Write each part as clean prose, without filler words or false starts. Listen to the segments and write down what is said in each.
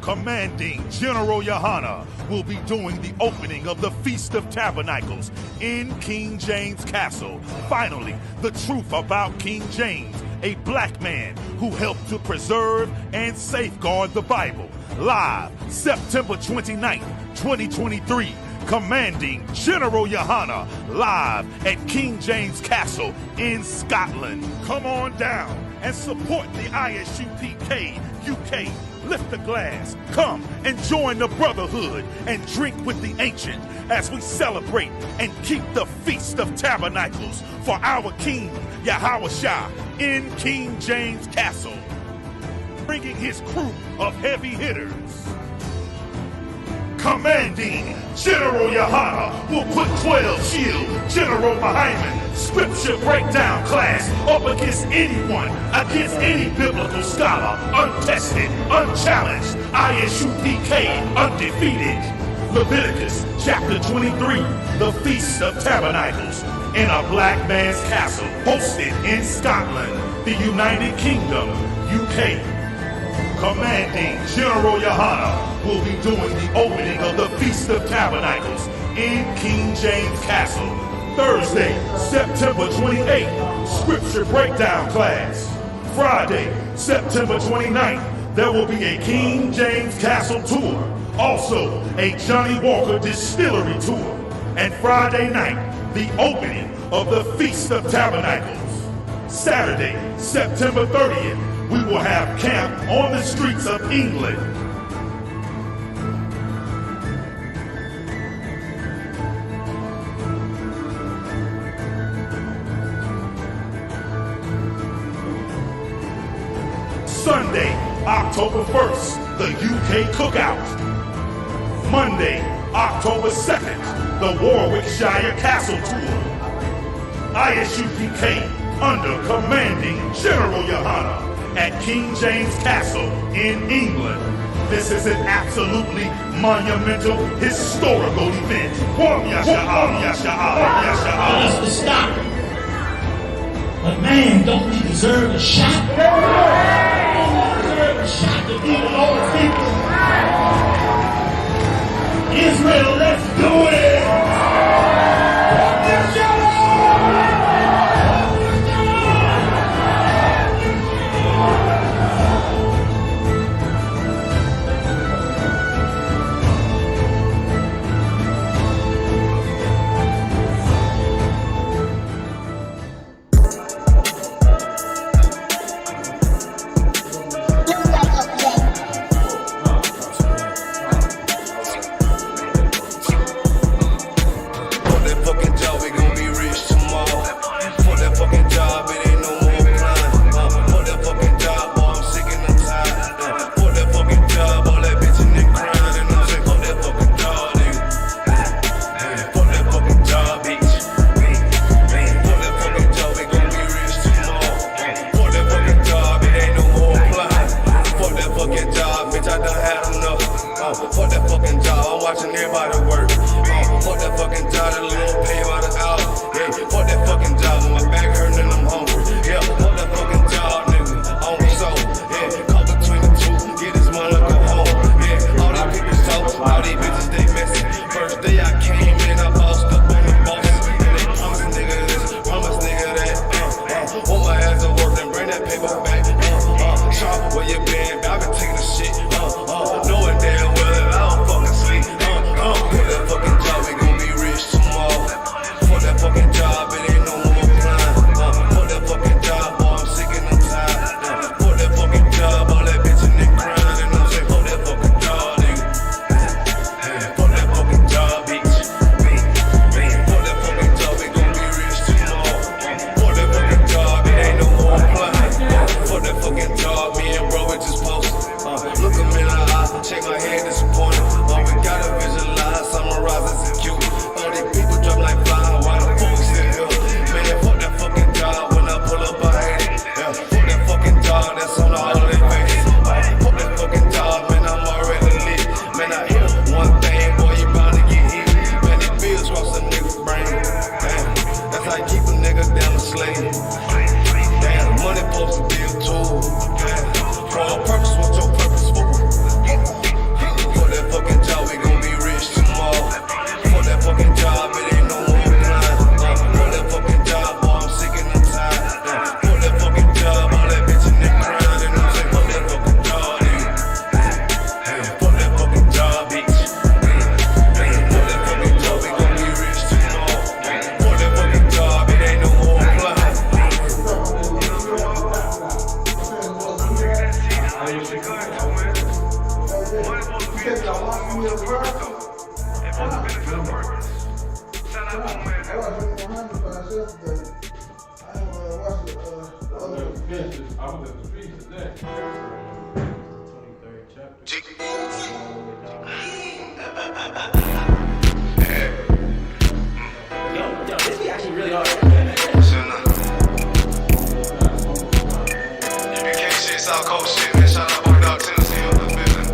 Commanding General Yohana will be doing the opening of the Feast of Tabernacles in King James Castle. Finally, the truth about King James, a black man who helped to preserve and safeguard the Bible. Live September 29th, 2023. Commanding General Yohana, live at King James Castle in Scotland. Come on down and support the ISUPK UK. Lift the glass, come and join the brotherhood and drink with the ancient as we celebrate and keep the Feast of Tabernacles for our King Yahushua in King James Castle, bringing his crew of heavy hitters. Commanding General Yohana will put 12 shield General Muhammad scripture breakdown class up against anyone, against any biblical scholar, untested, unchallenged, ISUPK, undefeated. Leviticus chapter 23, the Feast of Tabernacles, in a black man's castle, hosted in Scotland, the United Kingdom, UK. Commanding General Yohana will be doing the opening of the Feast of Tabernacles in King James Castle, Thursday, September 28th, Scripture Breakdown class. Friday, September 29th, there will be a King James Castle tour, also a Johnny Walker Distillery tour, and Friday night, the opening of the Feast of Tabernacles. Saturday, September 30th, we will have camp on the streets of England. Sunday, October 1st, the UK Cookout. Monday, October 2nd, the Warwickshire Castle Tour. ISUPK under Commanding General Yohana at King James Castle in England. This is an absolutely monumental, historical event. Us to stop him. But man, don't we deserve a shot? Don't we deserve a shot to be the Lord's people? Israel, let's do it! Fuck that fucking job, I'm watching everybody work. Fuck that fucking job, that little pay by the hour. Yeah, fuck that fucking job, my back hurting and I'm hungry. Yeah, fuck that fucking job, nigga, on the soul. Yeah, caught between the two, get this money, go home. Yeah, all these people so, all these bitches, they messy. First day I came in, I bossed up on the bosses. And they promise nigga this, promise nigga that. Want my ass to work and bring that paper back. Sharp, where you been? I've been taking the shit. Knowing damn well that I don't fucking sleep. For that fucking job, we gon' be rich tomorrow. For that fucking job, it ain't no more blind. For that fucking job, boy, I'm sick and I'm tired. For that fucking job, all that bitchin' and crying. And I'm saying, for that fucking job, nigga. For that fucking job, bitch. said y'all watching me at work. If I'm benefit of purpose, shout out to man. I watched it 105 yesterday. I haven't watched it the other one. I was at the feast today. 23rd chapter. Yo, this be actually really hard. If you can't shit, South Coast shit, man. Shout out to Dog Tennessee on the building.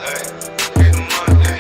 Hey, get the money, hey.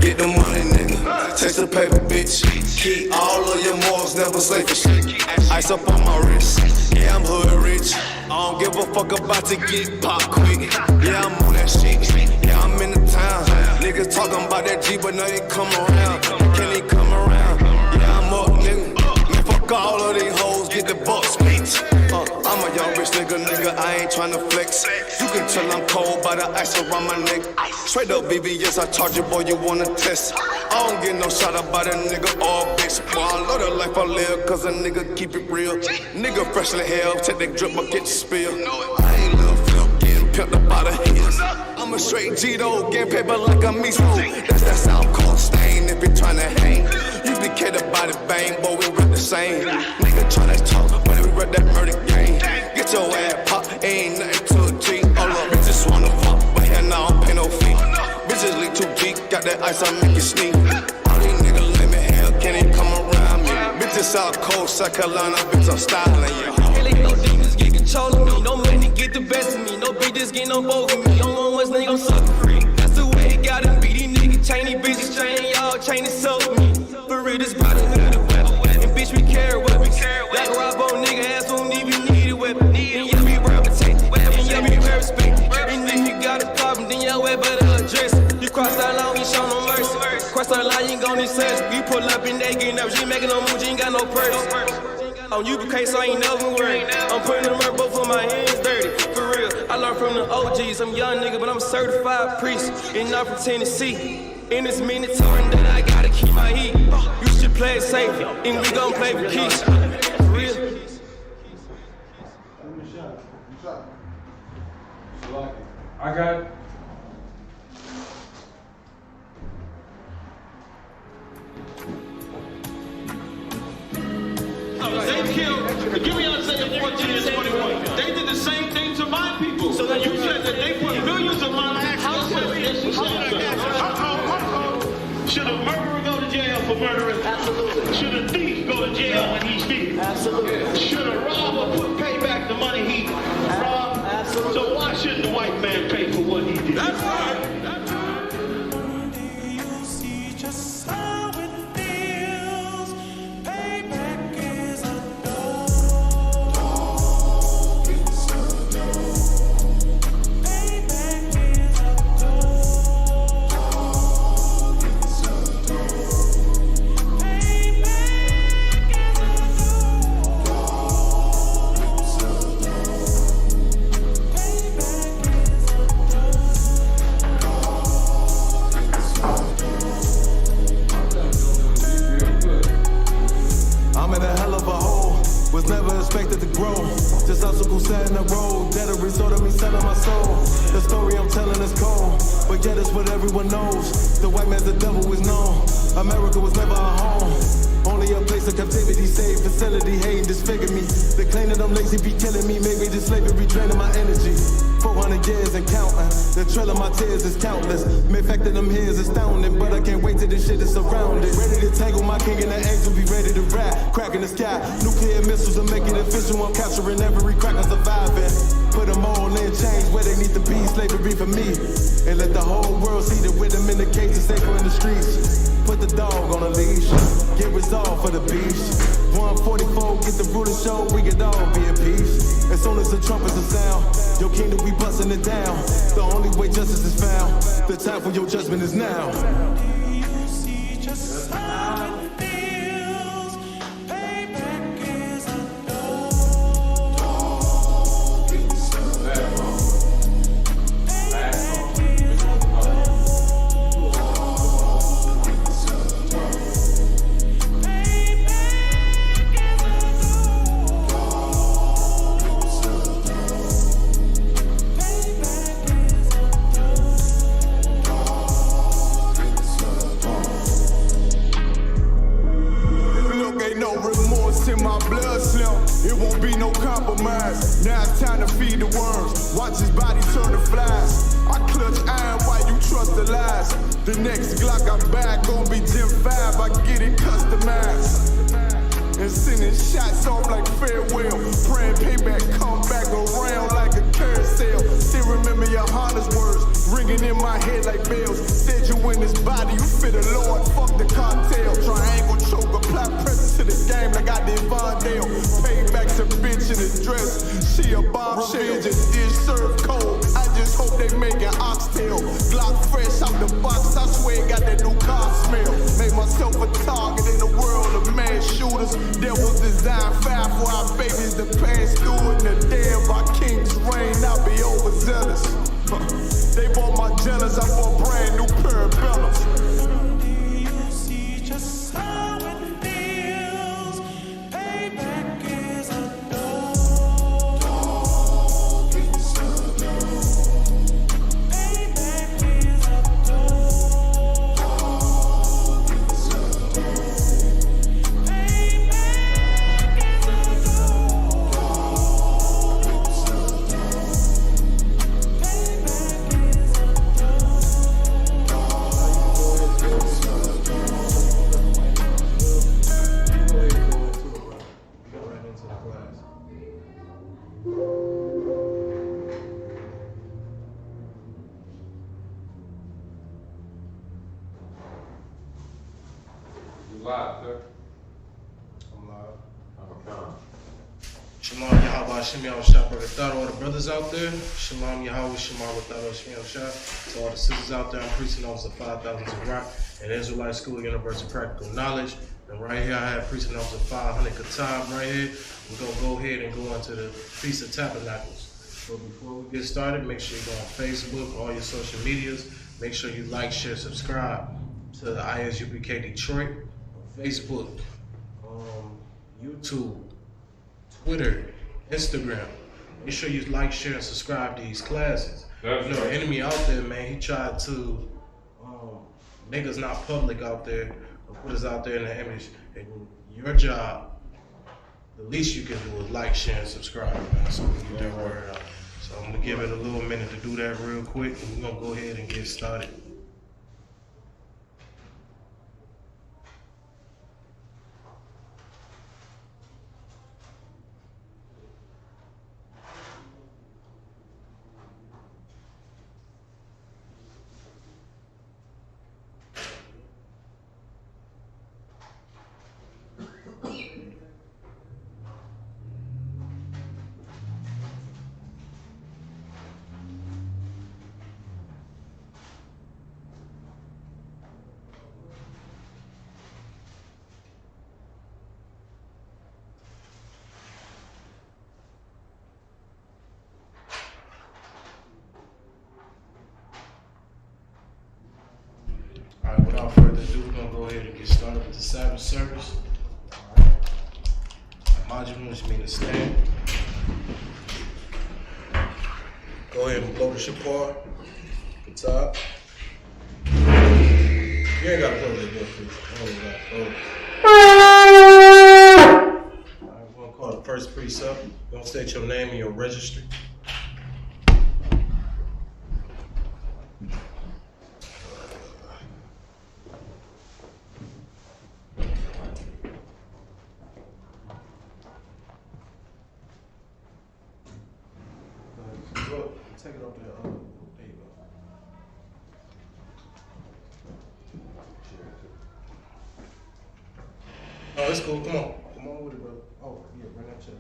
Get the money, nigga. Take the paper, bitch. Keep all of your morals, never slave for shit. Ice up on my wrist. Yeah, I'm hood rich. I don't give a fuck about to get pop quick. Yeah, I'm on that shit. Yeah, I'm in the town. Niggas talking about that G, but now they come around. Can he come around? Yeah, I'm up, nigga. Man, fuck all of these hoes, get the bucks, bitch. I'm a young rich nigga, I ain't tryna flex. You can tell I'm cold by the ice around my neck. Straight up BBS, I charge you, boy, you wanna test. I don't get no shot up by a nigga or a bitch. Boy, I love the life I live, cause a nigga keep it real. Nigga fresh in hell, take that drip, but get your spill. I ain't little flip, getting pimped up by the hills. I'm a straight G though, getting paper like a miso. That's that South Coast stain if you tryna hang. You be catered by the bang, boy, we rep the same. Nigga tryna talk, but we rep that murder game. Get your ass pop, ain't nothing to a G. All up, bitches wanna fuck, but hell no, I don't pay no fee. Bitches leak too deep, got that ice, I make you sneeze. All these niggas let me hell, can't even come around me. Bitches South Coast, South Carolina, bitch, I'm styling, yeah. Really no demons get control of me, no money get the best of me, no bitches get no both of me. Don't want what's nigga, I'm sucker free. That's the way it gotta be. These niggas chain, these bitches chain, y'all chain is so me. For real, this brotherhood of weapon, and bitch we carry weapons. Like a rob on nigga ass won't even need a weapon. And yeah, we reputate, and yeah, we pay respect. And if you got a problem, then your way better address it. You cross that line, we show no mercy. Cross that line, you ain't gon' need sense. You pull up and they get nervous, you ain't making no move, you ain't got no purse. On you, case I ain't never worried. I'm putting them up both of my hands dirty. For real, I learned from the OGs. I'm a young nigga, but I'm a certified priest. And I'm from Tennessee. And it's mandatory that I gotta keep my heat. You should play it safe, and we gon' play with keys. For real. I got. They killed, give me Isaiah 14 and 21. They did the same thing to my people. So that you said that they put millions of my Should a murderer go to jail for murdering? Absolutely. Should a thief go to jail when he steals? Absolutely. Should a robber pay back the money he robbed? Absolutely. So why shouldn't the white man pay for what he did? That's right. Your judgment is now. won't be no compromise. Now it's time to feed the worms. Watch his body turn to flies. I clutch iron while you trust the lies. The next Glock I'm back, gon' be Gen 5. I get it customized. And sending shots off like farewell. Praying payback come back around like a carousel. Still remember your Honda's words ringing in my head like bells. Said you in this body, you fit the Lord, fuck the cartel. Triangle choke, apply pressure to the game like I did Vondale. Payback's a bitch in a dress, she a bombshell. Revenge is served cold, I just hope they making oxtail. Glock fresh out the box, I swear it got that new car smell. Made myself a target in the world of mass shooters. There was design fire for our babies to pass through. In the day of our king's reign, I'll be overzealous. They bought my jealous, I bought brand new parabellums. Live, sir. I'm live. I'm a Shalom Yahweh Shem Yahweh Shah Barakatah to all the brothers out there. Shalom Yahweh Shem Yahweh Shem Yahweh Shah to all the sisters out there. I'm preaching officer 5000 Zerah and Israelite School University of Practical Knowledge. And right here I have preaching officer 500 Katab right here. We're going to go ahead and go into the Feast of Tabernacles. But before we get started, make sure you go on Facebook, all your social medias. Make sure you like, share, subscribe to the ISUPK Detroit on Facebook, YouTube, Twitter, Instagram. Make sure you like, share, and subscribe to these classes. That's you know, the enemy out there, man, he tried to make us not public out there, or put us out there in the image. And your job, the least you can do is like, share, and subscribe, man, so we can get that word out. So I'm gonna give it a little minute to do that real quick, and we're gonna go ahead and get started. All right, without further ado, we're gonna go ahead and get started with the Sabbath service. All right. Majim, which means to stand. Go ahead and blow the shapar. Good top. You ain't gotta blow that good, please. All right, we're gonna call the first priest up. You're gonna state your name and your registry. Take it off there. There you go. Oh, it's cool. Come on. Come on with it, brother. Oh, yeah, bring that chair.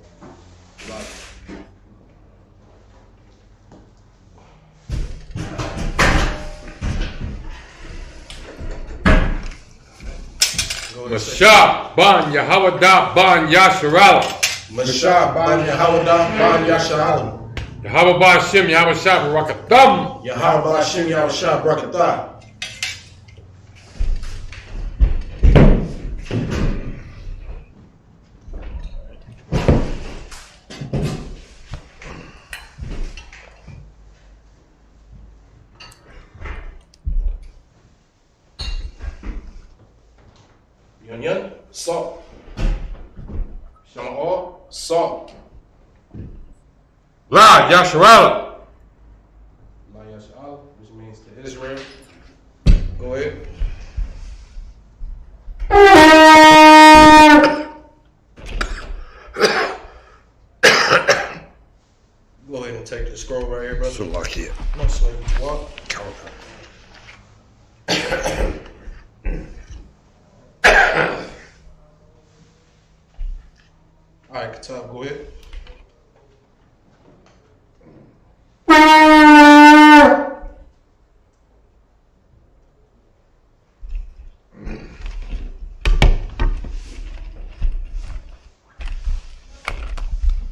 Mashah Ban Yahawada Ban Yasharala. Mashah Ban Yahawada Ban Yasharala. Yahweh Ba'ashem Yahweh Shah Barakatam. Yahweh Ba'ashem Yahweh Shah Barakatah. Yun, salt, Shama all. Salt. La Yasharala. La Yasha'Allah, which means to Israel. Go ahead. Go ahead and take the scroll right here, brother. So lucky. No, so you walk. All right, Katab, go ahead.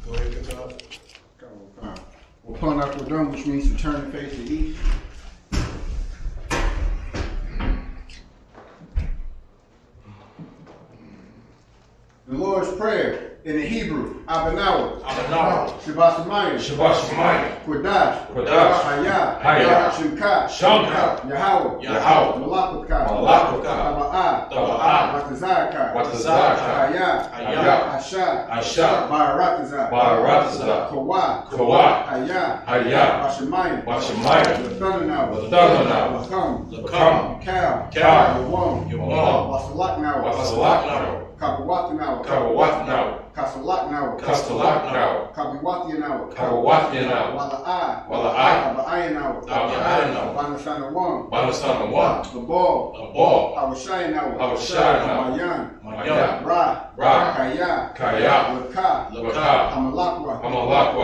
Go ahead, Katab. Upon Aquadum, which means to turn the face to east. The Lord's Prayer in the Hebrew, Tabenacles, Shabbat Shabbat Kodash, Kodash, Hayah, Hayah, Shemkat, Yahweh, Malakukah, Taba'ah, Watazakah, Hayah, Asha, Baratazah, Kawah, Hayah, Washemayim, Lathanaw, Cal, Yawam, Wasalaknaw. Kabawatanaw, Kasalaknaw, Kabiwathianaw, Wala'ai, Aba'ayanaw, Banasanawan, the ball, Hawashayanaw, Mayan, Ra, Kaya, Laka, Hamalakwa,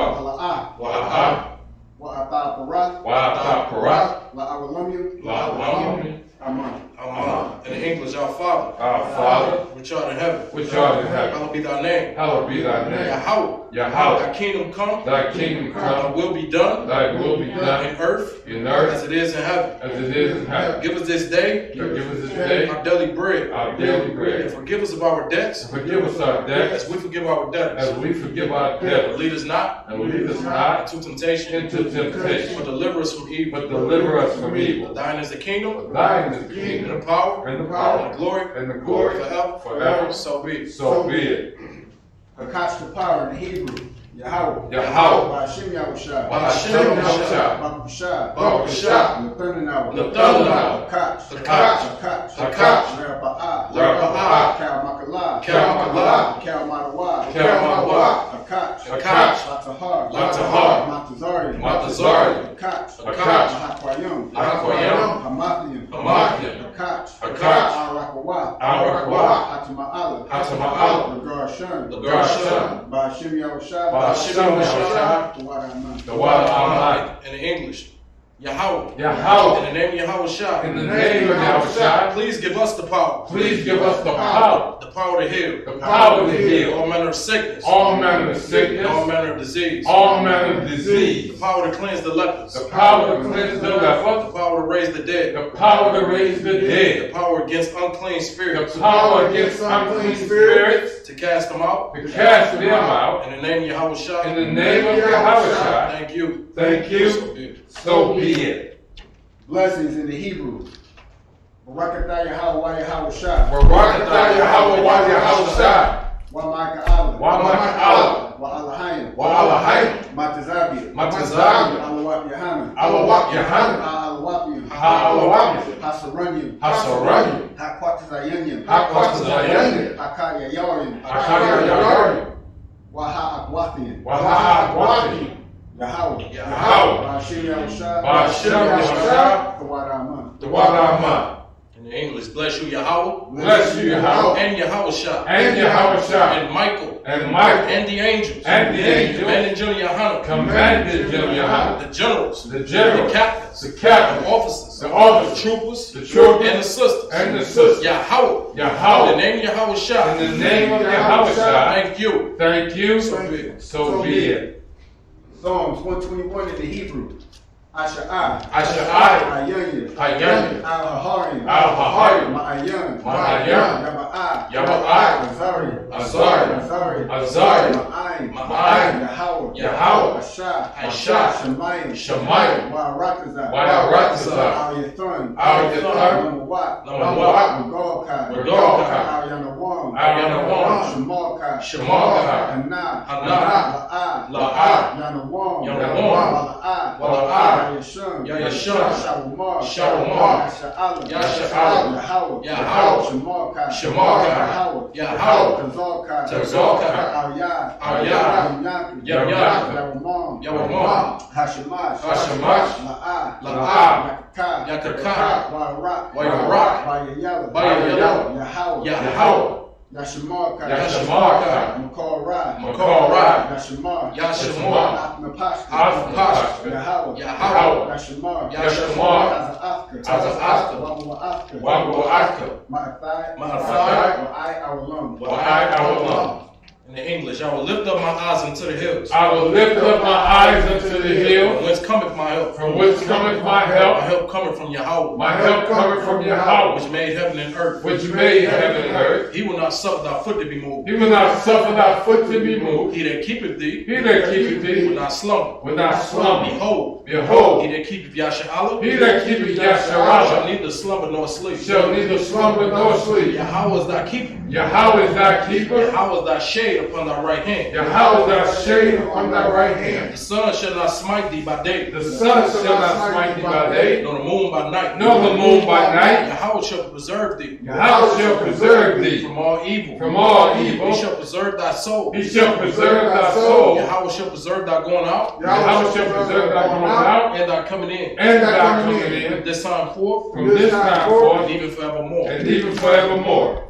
Wa'ataparath, La'awalamyu, Aman. In the English, our Father. Our Father, which art in heaven. which art in heaven, Hallowed be thy name. hallowed be thy name. Yahweh. Yahweh. Thy kingdom come. Thy kingdom Thy come, will be done. thy will be done In earth. in As earth it is in heaven. as it is in heaven. Give us this day. Give us this day Our daily bread. our daily bread. And forgive us of our debts. And forgive us our debts As we forgive our debtors. as we forgive our And debtors. lead us not And lead us not into temptation. into temptation, But deliver us from evil. but deliver us from For evil. thine is the kingdom. Thine is the And kingdom, the power. and the power, And the glory. and the glory Forever. forever. So be it. So be it. Hakash the power in the Hebrew, Yahweh, Yahweh, Ba'ashim Yahushua, Ba'ashem Yahushua, Bakushah, Bakushah, Lathanaw, Lathanaw, Hakash, Hakash, Hakash, Raba'ah, Raba'ah, Kalmakalah, Kalmakalah, Kalmadawa, Kalmadawa, Hakash, Hakash, Latahar, Latahar, Matazari, Matazari, Hakash, Hakash, Hakwayim, Hakwayim, Hamathian, Hamathian, Hakash, Hakash, Arakawah, Arakawah, Hatama'ala, Hatama'ala, Lagarshun, Lagarshun, Ba'ashim Yahushua, Ba'ashem Yahushua, Tawaraman. the water Aman. In the English. Yahweh. Yahweh, In the name of Yahweh Shah. in the name of Yahushua, Please give us the power. please give us the power, The power to heal. the power to heal All manner of sickness. all manner of And all sickness, manner of disease. all manner of The disease, power to cleanse the lepers. the power to cleanse the leper, The power to raise the dead. the power to raise the The dead, power against unclean spirits. the power against unclean spirits, To cast them out. to cast them out. In the name of Yahweh Shah. In the name of Yahushua, Thank you. thank you, so be it. Blessings in the Hebrew. Barakatah Yahweh Yahushua. Barakatah Yahweh Yahushua, Wa Ma'aka wa ma'aka Wa Alahayim. wa alahayim, Matazabia. matazabia, Alawat Yahana. alawak yahan, Alawapia. ha'alawamim, Hasaranyim. hasaranyim, Hakwatazayanyim. hakwatazayanyim, Hakaya Yarim. hakayayayim, Wa Ha'akwathian. wa ha'akwati, Yahweh. Yahweh, Ba'ashim Yahushua. Ba'ashem Yahushua, Tawaraman. the water Aman. In the English, bless you, Yahweh. Bless you, Yahweh, And Yahweh Shah. and Yahushua, And Michael. and Michael, And the angels. and the angels, Commanding General Yahana. commanded Yahushua, The generals. the generals, The captains. the captains, The officers. the officers, The troopers. the troopers, And the sisters. and the sisters. Yahweh. In the Yahweh, name of Yahweh Shah. in the name of Yahushua, Thank you. thank you, So be it. so be it. Psalms 121 in the Hebrew. Asha'ai. Asha'ai, Ayanya. Ayanya, Al-Haharim. Al-Haharim, Ma'ayan. Ma'ayan, Yaba'ai. Yaba'ai, Azari. Azari, Azari. Azari, Ma'ayan. Ma'ayin, Yahweh, Ashah, Shemayim, Wa'aratazah, Al-Yathan, Lamawat, Regorkai, Al-Yanawam, Shemalkai, Hanah, La'ah, Yanawam, Wala'ah, Yashun, Shawamar, Yasha'ala, Yahweh, Shemalkai, Tazalkai, Al-Yad, Yawamam, Hashemash, La'ah, Yakaka, Wa'arak, Yahweh, Yashamarkai, Makorai, Yashamar, Atmapashka, Yahweh, Yashamar, Wabu'atka, Ma'athai, Wa'ai. In the English, I will lift up my eyes unto the hills. I will lift up my eyes unto the hills. From whence cometh my help? From whence cometh my help? My help cometh from Yahweh. My help cometh from Yahweh, which made heaven and earth. which made heaven and earth. He will not suffer thy foot to be moved. He will not suffer thy foot to be moved. He that keepeth thee, He that keepeth thee will not slumber. will not slumber. Behold, Behold, he that keepeth Yasha'ala, he that keepeth shall Yasharah neither slumber nor sleep. shall neither slumber nor sleep. Yahweh is thy keeper. Yahweh is thy keeper. Yahweh is thy shade upon thy right hand. Yahweh is thy shade upon thy right hand. The sun shall not smite thee by day, The sun shall not smite thee by day, nor the moon by night. nor the moon by night. Yahweh shall preserve thee Yahweh shall preserve thee from all evil. from all evil. He shall preserve thy soul. He shall preserve thy soul. Yahweh shall preserve thy going out Yahweh shall preserve thy going out and thy coming in. and thy coming in This time forth from this time forth and even forevermore. and even forevermore.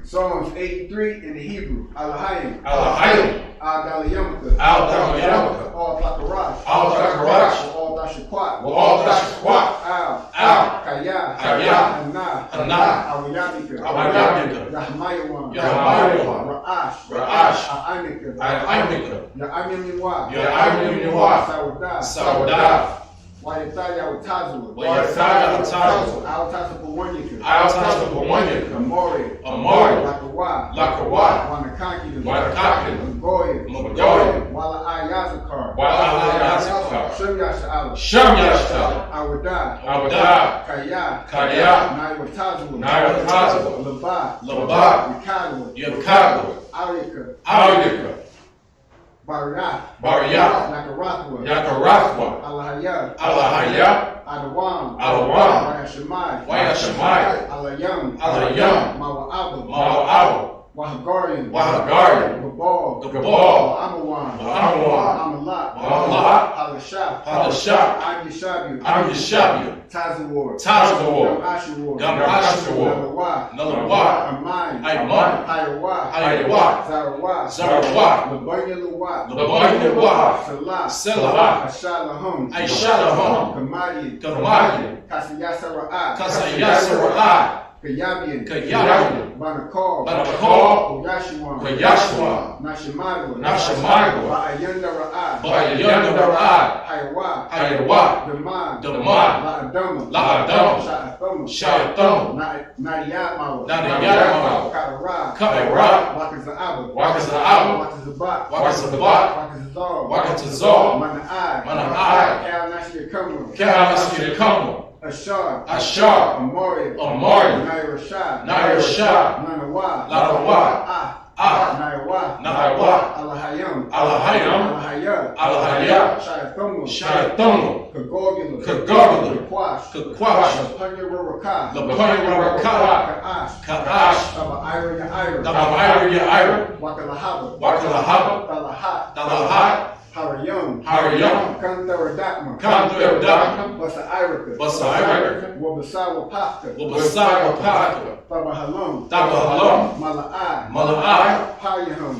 Psalms 83 in the Hebrew, Alahayim, Alahayim, Al-Dalayamaka, Al-Dalayamaka, Al-Takarash, Al-Takarash, Al-Tashakwat, Al-Tashakwat, Al, Kaya, Hanah, Awiyabika, Awiyabika, Yahmayawan, Yahmayawan, Ra'ash, Ra'ash, A'amika, A'amika, Ya'amimiwa, Ya'amimiwa, Sawadah, Sawadah, Wayataya Watazwa, Wayataya Watazwa, Al-Tasapawanyika, Al-Tasapawanyika, Amori, Lakawa, Wanakaki, Wanakaki, Magoya, Wala Ayazakar, Wa'alayazakar, Shem Yasha'ala, Yasha'ala, Awadah, Kaya, Naiwatazwa, Labat, Yakadwa, Arika, Bariyah, Yakarathwa, Alahaya, Adawam, Wayashemai, Alayam, Mawa'aba, Wahagarian, Gabal, Amawan, Amalat, Halashah, Yeshabu, Tazawar, Ashawar, Nalawat, Amai, Hayawa, Zarawat, Labanya, Selah, Ashalahum, Kamadi, Kasayasara'at, Kayabian, Banakar, Yashua, Nashamagwa, Ba'ayanda Ra'ad, Hayawa, Damad, La'adam, Sha'atham, Nadiyamawa, Ka'ara, Wakaza'aba, Wakazazar, Mana'ai, Ka'al Ashar, Amari, Nairashah, Larawa, Naiwa, Alahayam, Shayathomo, Kagogula, Kakwash, Lapanya Ka'ash, Ira, Wakalahaba, Dalahat, Harayam, Kandaradakma, Basa Irika, Wabasawa Pasta, Tabahalam, Mala'ai, Payaham,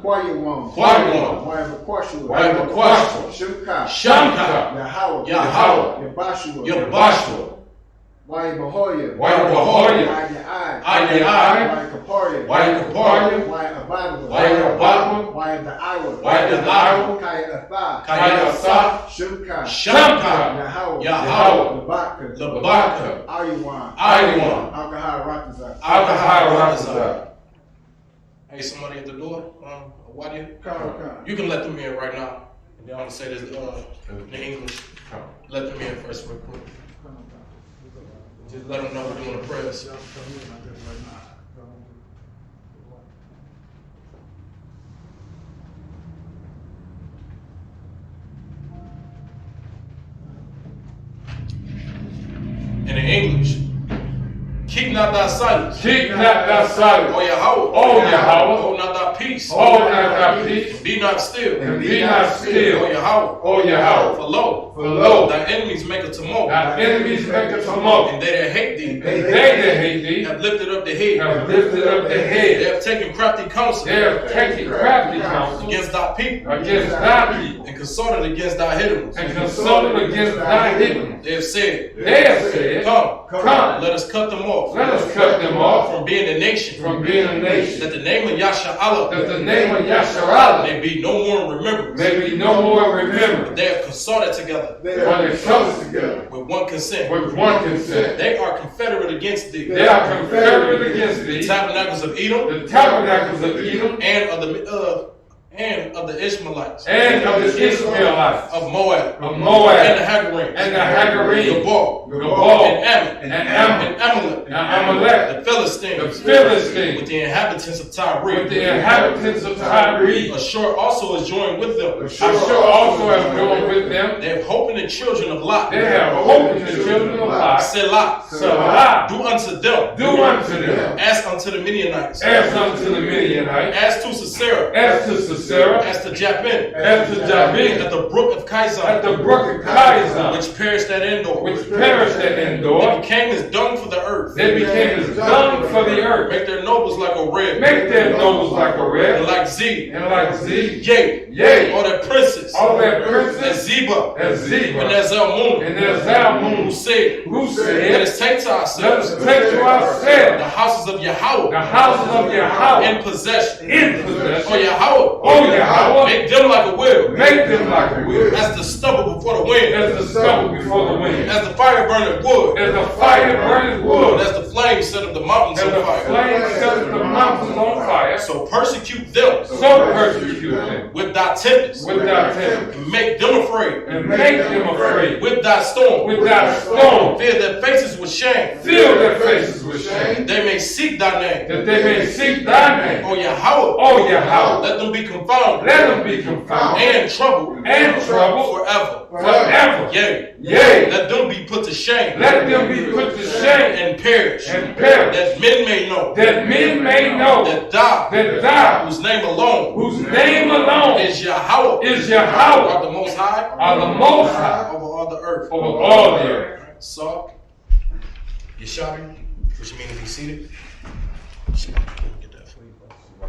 Kwayawan, Wayabakwashua, Shimka, Yahweh, Yabashua, Wayabahoya, Ayai, Wayakaparia, Wayabadwa, Wayadaiwa, Kaya Asa, Shamka, Yahweh, Labaka, Aywan, Alkahara Ratazak. Hey, somebody at the door. Why do you? Come. You can let them in right now. And then I'm gonna say this in English. Let them in first, real quick. Just let them know we're doing the prayers. And in English, keep not thy silence. Keep not thy silence. O Yahweh. O Yahweh. Hold not thy peace. Hold not thy peace. Be not still. And be not still. O Yahweh. O Yahweh. For lo, thy enemies make a tumult. Thy enemies make a tumult. And they that hate thee, And they that hate thee have lifted up the head. have lifted up the They head. have taken crafty counsel They have taken crafty counsel against thy people, against thy people, and consulted against thy hidden. and consulted against thy hidden. They have said, They have said, Come, let us cut them off. Let us cut them off From being a nation, from being a nation, that the name of Yasharallah that the name of Yasharallah may be no more in remembrance. may be no more remembered. They have consulted together For they come together with one consent. with one consent. They are confederate against thee. They are confederate against The thee, tabernacles of Edom the tabernacles of Edom, and of the Ishmaelites, and of the Ishmaelites, of Moab, of Moab, and the Hagarim, and the Hagarim, Gabal, Gabal, and Ammon, and Ammon, and Amalek, and Amalek, the Philistines, the Philistines, with the inhabitants of Tyre. with the inhabitants of Tyre. Ashur also is joined with them. Ashur also have joined with them. They have hope in the children of Lot. They have hope in the children of Lot. Selah. Salah, Do unto them. do unto them, As unto the Midianites. as unto the Midianites, As to Sisera. as to Sisera, As to Japin. as to Jabin, At the brook of at Kaisan. the brook of Kaisan, Which perished at Endor. which perished at They Endor. became as dung for the earth. They became as dung for the earth. Make their nobles like a red. Make their nobles like a And red, like Z. and like Z, Yea. yea, All their princes. all their As princes, Zeba. as And Zebah, as Zalmunna. and as Who Zalmunna, said, who Let said, us take to let ourselves us take to the ourselves houses of the Yahweh houses of Yahweh in possession. in possession. O Yahweh. O Yahweh, Make them like a will. make them like a will, As the stubble before the wind. as the stubble before the wind, As the fire burning wood. as the fire burning And wood, as the flame set of the mountains as on the fire. flame sets the mountains on fire. So persecute them So persecute them with thy tempest. with thy temper, And make them afraid and make them afraid with thy storm. with thy storm. Fill their faces with shame. Fill their faces with shame, They may seek thy name. that they may seek thy name. O Yahweh. O Yahweh, Let them be confounded let them be confounded and troubled and troubled forever. forever. Yea. Yea, Let them be put to shame let them be put to shame and perish. and perish, That men may know that men may know that thou, that thou, whose name alone whose name alone is Yahweh, is Yahweh, are the most high are the most high over all the earth. over all the earth. So, Yeshabi, which means to be seated. Get that for you, bro.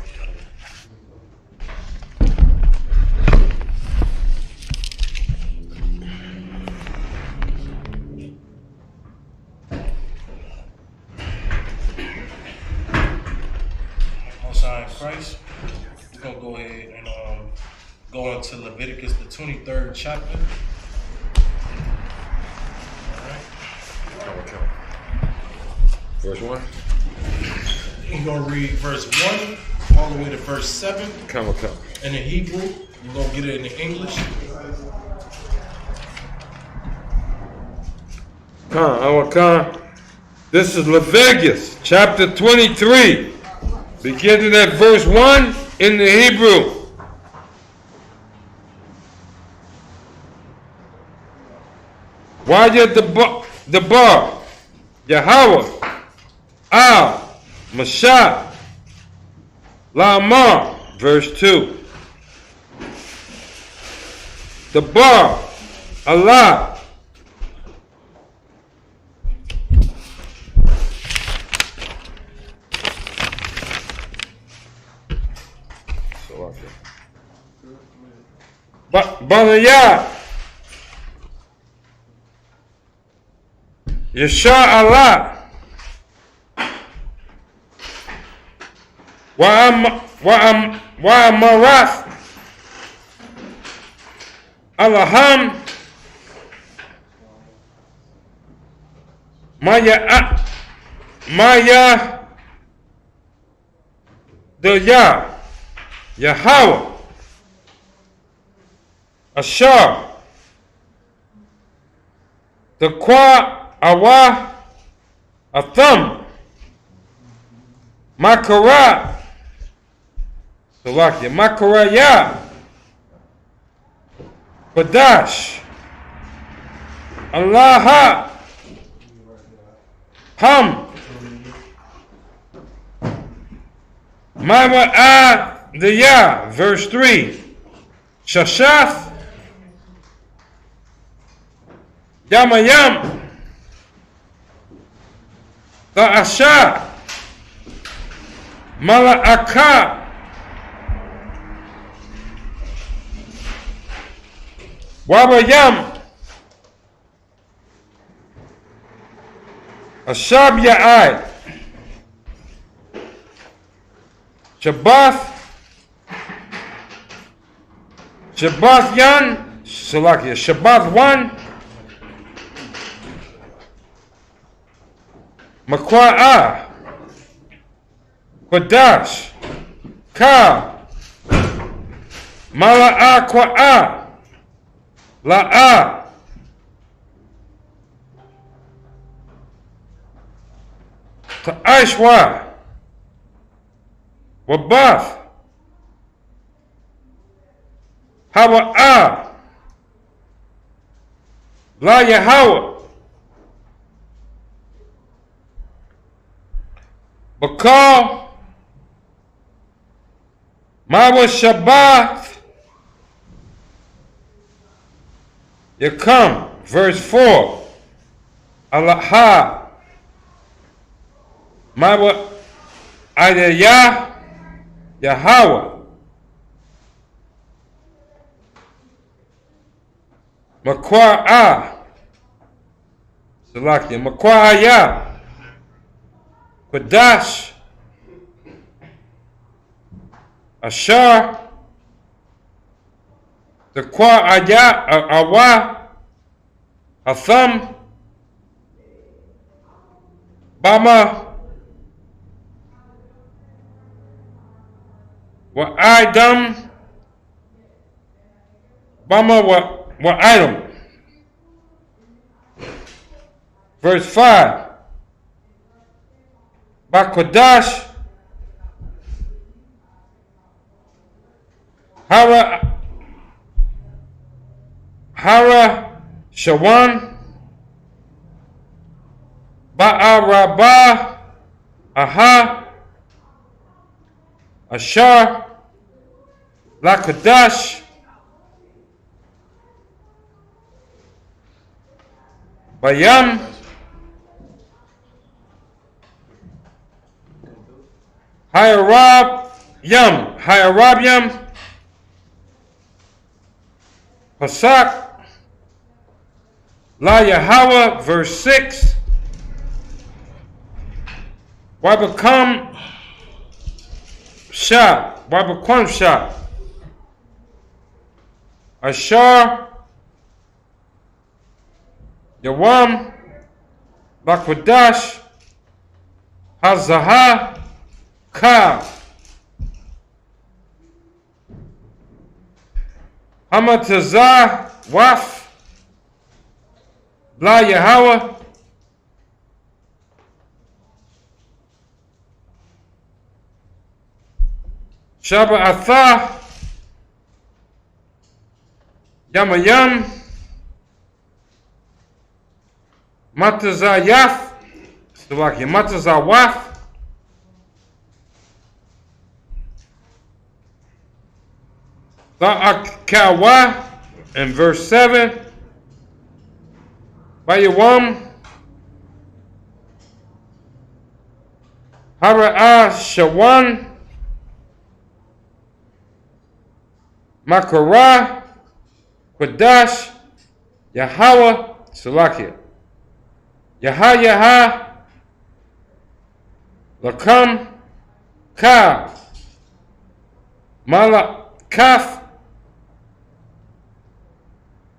Most High in Christ, we're going to go ahead and go into Leviticus, the 23rd chapter. Verse 1. We're going to read verse 1 all the way to verse 7 Come. in the Hebrew. We're going to get it in the English. Come. This is Leviticus chapter 23, beginning at verse 1 in the Hebrew. Why the bar, Yahweh, Al, Mashah, Lamar, verse 2. The bar, Allah, Banayah, Yasha Allah, Wa'amarat, Allaham, Maya the Yah, Yahweh, Ashar, the Kwa, Awa, Atham, Makara, Salakia, Makaraya, Badash, Allah, Ham, Mawa'ah, the Yah, verse 3, Shashaf, Yamayam, Ta'asha, Mala'aka, Wabayam, Ashab Ya'ai, Shabbath, Shabbath Yan, Salakia, Shabbath 1, Makwa'ah, Qadash, Ka, Mala'ah Kwa'ah, La'ah, Ta'ashwa, Wabath, Hawa'ah, La Yahweh, Bakal, Mawa Shabbat, Yakam, verse 4, Allah, Mawa Adayah, Yahweh, Makwa'ah, Salakia, Makwa'ayah, Qadash, Ashar, the Kwa'ayah, Awa, Atham, Bama, Wa'idam, Bama Wa'idam. Verse 5, Bakodash, Hara Shawan, Ba'arabah, Aha, Ashar, Lakadash, Bayam, Hayarab Yam, Pasak, La Yahweh, verse 6, Wabakam Shah, Wabakwam Shah, Ashar, Yawam, Bakwadash, Hazaha, Ka, Hamatazah, Waf, La Yahweh, Shaba Athah, Yamayam, Matazayaf, Slovakia, Matazawaf, Ta'akawa, in verse 7, Bayawam, Hara'ah Shawan, Makara, Qadash, Yahweh, Salakia, Yaha, Lakam, Ka, Mala, Kaf,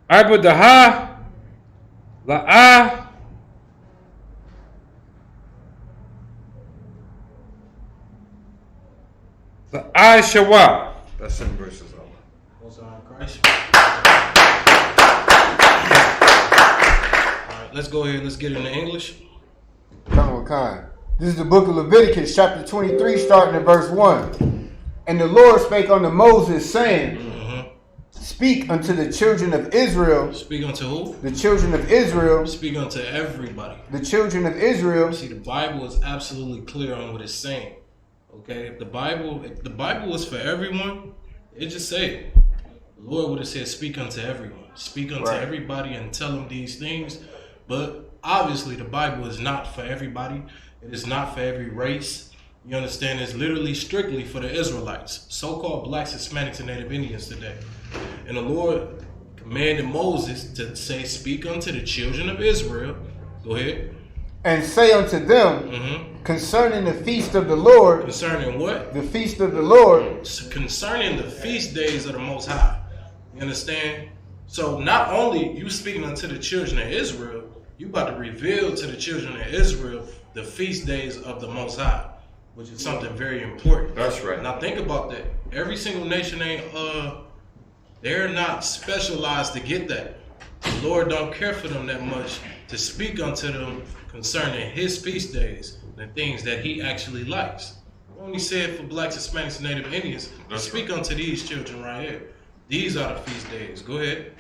Abudaha, La'ah, The I shall what? That's 7 verses over. Most High Christ. All right, let's go ahead. Let's get into English. Come on, Khan. This is the book of Leviticus, chapter 23, starting at verse 1. And the Lord spake unto Moses, saying, Speak unto the children of Israel. Speak unto who? The children of Israel. Speak unto everybody. The children of Israel. See, the Bible is absolutely clear on what it's saying. Okay, if the Bible was for everyone, it just say it. The Lord would have said, "Speak unto everyone, speak unto everybody, and tell them these things." But obviously, the Bible is not for everybody. It is not for every race. You understand? It's literally strictly for the Israelites, so-called blacks, Hispanics, and Native Indians today. And the Lord commanded Moses to say, "Speak unto the children of Israel." Go ahead. And say unto them, concerning the feast of the Lord. Concerning what? The feast of the Lord. Concerning the feast days of the Most High. You understand? So not only you speaking unto the children of Israel, you about to reveal to the children of Israel the feast days of the Most High, which is something very important. That's right. Now think about that. Every single nation ain't they're not specialized to get that. The Lord don't care for them that much to speak unto them concerning his feast days, the things that he actually likes. Only said for blacks, Hispanics, and Native Indians, speak unto these children right here. These are the feast days. Go ahead.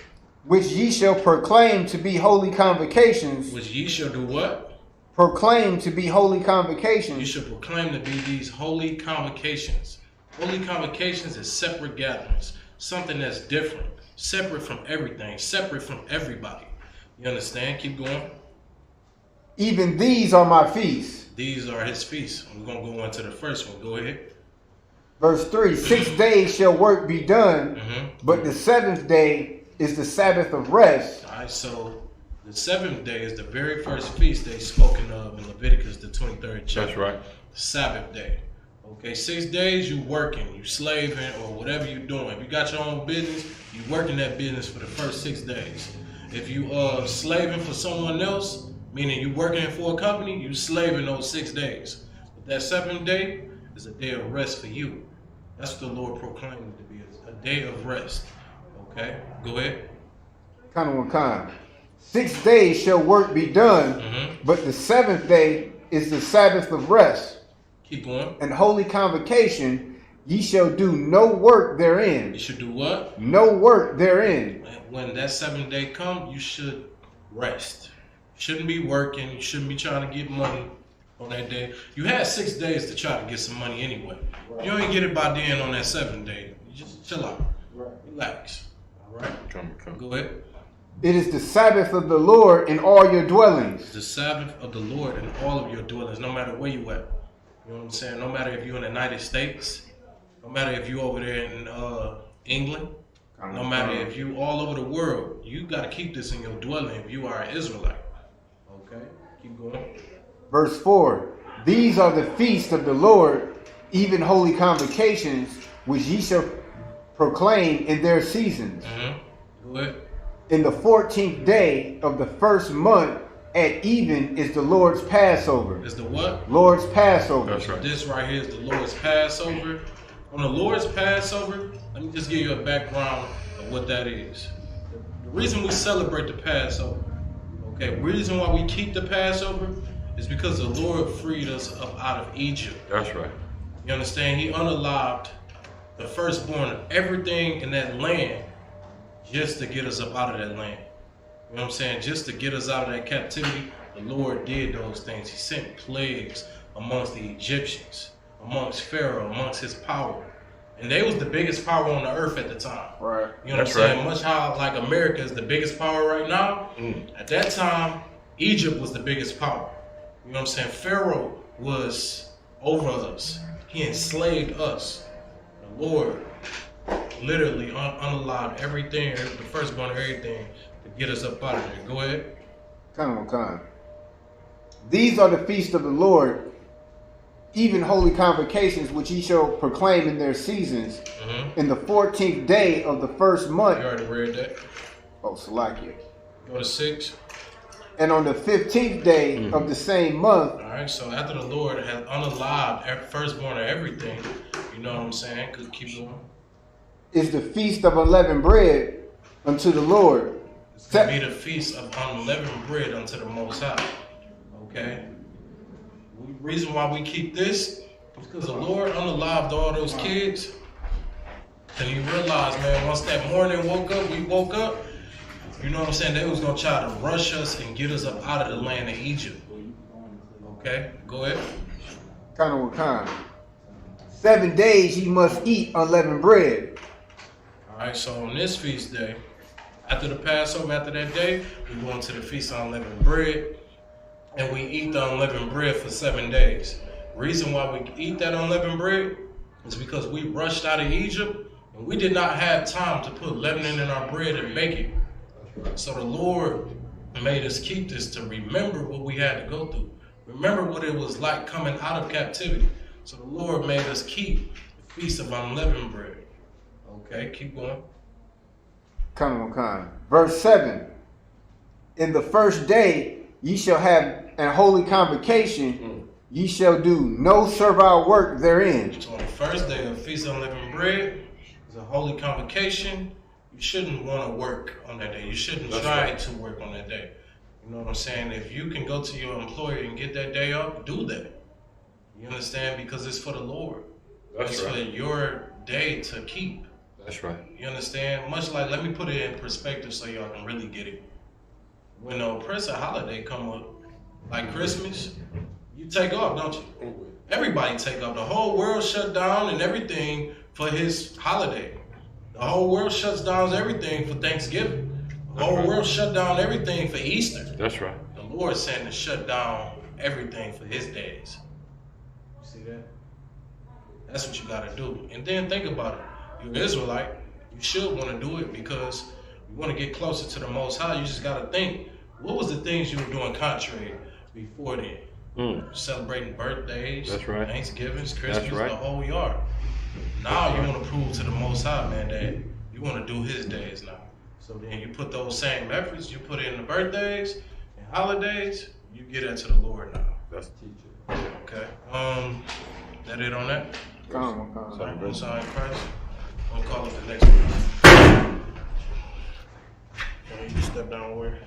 Which ye shall proclaim to be holy convocations. Which ye shall do what? Proclaim to be holy convocations. You shall proclaim to be these holy convocations. Holy convocations is separate gatherings. Something that's different. Separate from everything. Separate from everybody. You understand? Keep going. Even these are my feasts. These are his feasts. We're going to go into the first one. Go ahead. Verse 3, 6 days shall work be done, but the 7th day is the Sabbath of rest. All right, so the 7th day is the very first feast day spoken of in Leviticus, the 23rd chapter. That's right. The Sabbath day. Okay, 6 days you working, you slaving, or whatever you doing. If you got your own business, you working that business for the first 6 days. If you slaving for someone else, meaning you working for a company, you slaving those 6 days. But that 7th day is a day of rest for you. That's what the Lord proclaimed it to be, a day of rest. Okay, go ahead. Kind. 6 days shall work be done, but the 7th day is the Sabbath of rest. Keep going. And holy convocation, ye shall do no work therein. You should do what? No work therein. When that 7th day come, you should rest. You shouldn't be working. You shouldn't be trying to get money on that day. You had 6 days to try to get some money anyway. You don't even get it by then on that 7th day. You just chill out. Relax. All right? Go ahead. It is the Sabbath of the Lord in all your dwellings. It's the Sabbath of the Lord in all of your dwellings, no matter where you at. You know what I'm saying? No matter if you're in the United States, no matter if you over there in England, no matter if you all over the world, you got to keep this in your dwelling if you are an Israelite. Okay? Keep going. Verse 4, these are the feasts of the Lord, even holy convocations, which ye shall proclaim in their seasons. Go ahead. In the 14th day of the first month at even is the Lord's Passover. Is the what? Lord's Passover. That's right. This right here is the Lord's Passover. On the Lord's Passover, let me just give you a background of what that is. The reason we celebrate the Passover, okay, the reason why we keep the Passover is because the Lord freed us up out of Egypt. That's right. You understand? He unalive the firstborn of everything in that land just to get us up out of that land. You know what I'm saying? Just to get us out of that captivity, the Lord did those things. He sent plagues amongst the Egyptians, amongst Pharaoh, amongst his power. And they was the biggest power on the earth at the time. Right. You know what I'm saying? Much how like America is the biggest power right now. At that time, Egypt was the biggest power. You know what I'm saying? Pharaoh was over us. He enslaved us. The Lord literally unalived everything, the firstborn of everything, to get us up out of there. Go ahead. Come. These are the feasts of the Lord, even holy convocations, which ye shall proclaim in their seasons. In the 14th day of the first month. You already read that. Oh, Salakia. Go to 6. And on the 15th day of the same month. All right, so after the Lord has unalived firstborn of everything, You know what I'm saying? Good, keep going. is the feast of unleavened bread unto the Lord. It's going to be the feast of unleavened bread unto the Most High. Okay? The reason why we keep this is because the Lord unalived all those kids. And you realize, man, once that morning we woke up, you know what I'm saying? They was going to try to rush us and get us up out of the land of Egypt. Okay? Go ahead. Kind of 7 days ye must eat unleavened bread. All right, so on this feast day, after the Passover, after that day, we go into the feast of unleavened bread, and we eat the unleavened bread for 7 days. Reason why we eat that unleavened bread is because we rushed out of Egypt, and we did not have time to put leavening in our bread and bake it. So the Lord made us keep this to remember what we had to go through. Remember what it was like coming out of captivity. So the Lord made us keep the feast of unleavened bread. Okay, keep going. Verse 7. In the first day ye shall have an holy convocation, ye shall do no servile work therein. So on the first day of Feast of Unleavened Bread is a holy convocation. You shouldn't want to work on that day. You shouldn't try to work on that day. You know what I'm saying? If you can go to your employer and get that day off, do that. You understand? Because it's for the Lord. It's for your day to keep. That's right. You understand? Much like, let me put it in perspective so y'all can really get it. When a oppressive holiday come up, like Christmas, you take off, don't you? Everybody take off. The whole world shut down and everything for his holiday. The whole world shuts down everything for Thanksgiving. The whole world shut down everything for Easter. That's right. The Lord's saying to shut down everything for his days. You see that? That's what you got to do. And then think about it. You're an Israelite. You should want to do it because you want to get closer to the Most High. You just got to think, what was the things you were doing contrary before then? Celebrating birthdays, That's right. Thanksgivings, Christmas, That's right. the whole yard. Now you want to prove to the Most High, man, that you want to do his days now. So then you put those same efforts, you put it in the birthdays and holidays, you get into the Lord now. That's teacher. Okay. That it on that? Sign Christ. I'll call it the next one. You step down where?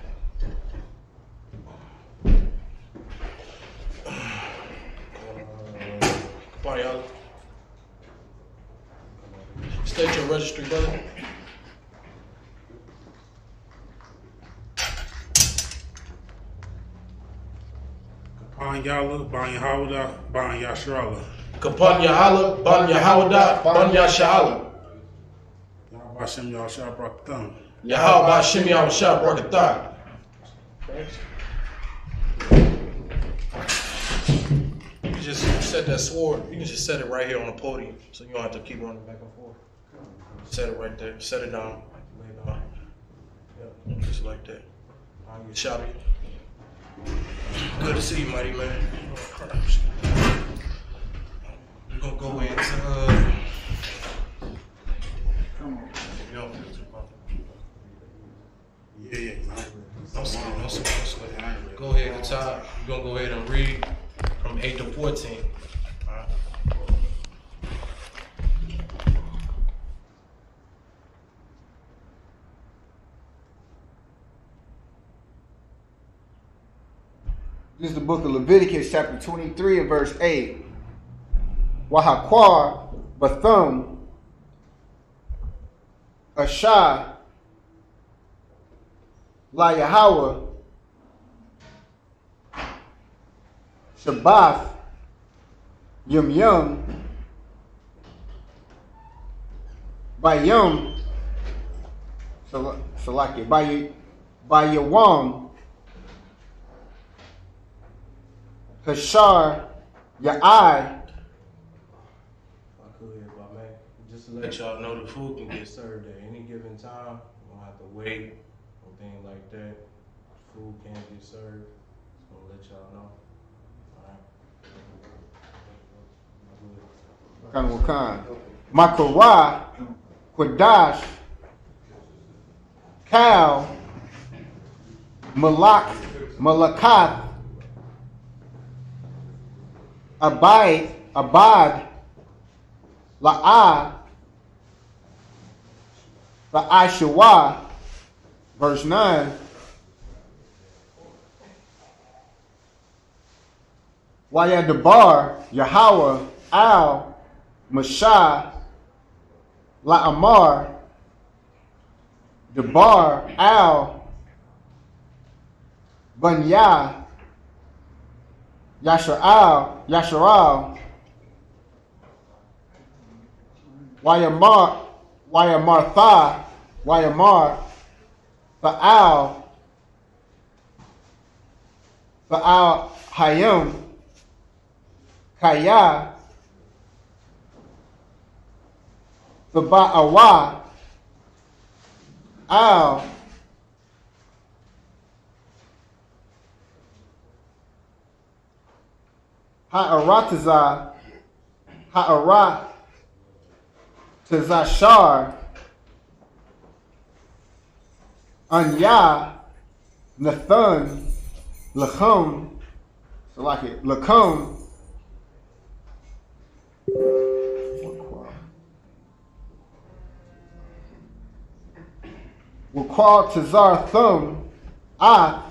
Come on, y'all. State your registry, brother. Ban Yalla, Ban Yahawada, Ban Yashrala. Kapan Yahala, Ban Yahawada, Ban Yashala. Yahweh Hashem Yahshua Brakatan. Yahweh Shem Yahushua Brakatan. You can just set that sword, you can just set it right here on the podium so you don't have to keep running back and forth. Set it right there, set it down, lay it down. Yep, just like that. You shot it. Good to see you, mighty man. We're gonna go into Yeah. No sweat. Go ahead and top. We're gonna go ahead and read from 8 to 14. All right. This is the book of Leviticus, chapter 23 and verse 8. Wahakwar, Bathum, Ashah, La Yahweh, Shabbath, Yum, Bayum, Salaki, Bayawam, Hashar, Ya'ai. I could, if I may, just to let y'all know, the food can get served at any given time. You don't have to wait or things like that. Food can get served. Just gonna let y'all know. Wakan. Makara, Quadash, Cal, Malakath, Abad, La'ai, La'ai verse 9. Wayadabar, Yahweh, Al, Mashah, La'amar, Debar, Al, Bunya, Yasharal, Wayamartha, Wayamar, Ba'al, Hayim, Kaya, Ba'awa, Al, Ha'aratazashar, Anya, Nathan, Lachum, so like it, Lachum, Waqal Tazar Thum, Ath,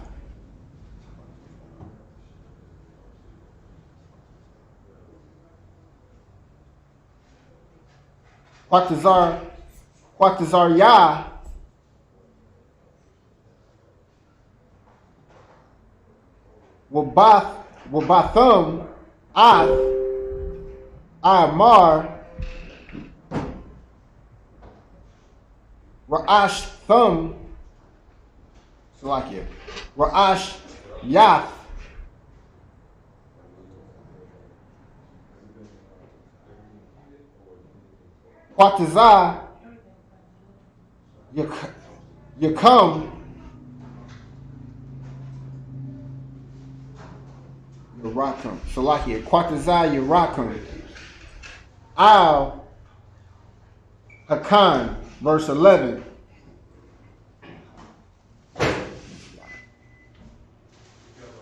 Quatazar Yah, Wabathum, Ath, Amar, Ra'ash Thum, Salakia, Ra'ash Yath, Quatazah, Yakum, Yerakum, Salakia, Quatazah, Yerakum, Al, Hakan, verse 11.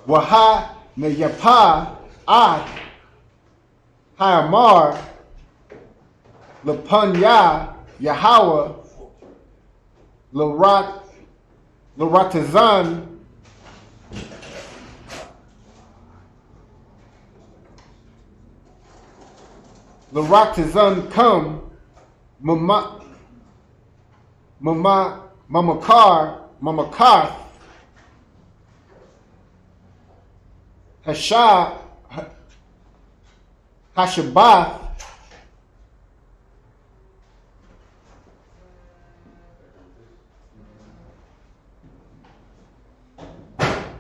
Waha Neyapa Ad Hayamar Lapunya Yahweh Laratazan come Mamakar Hashabath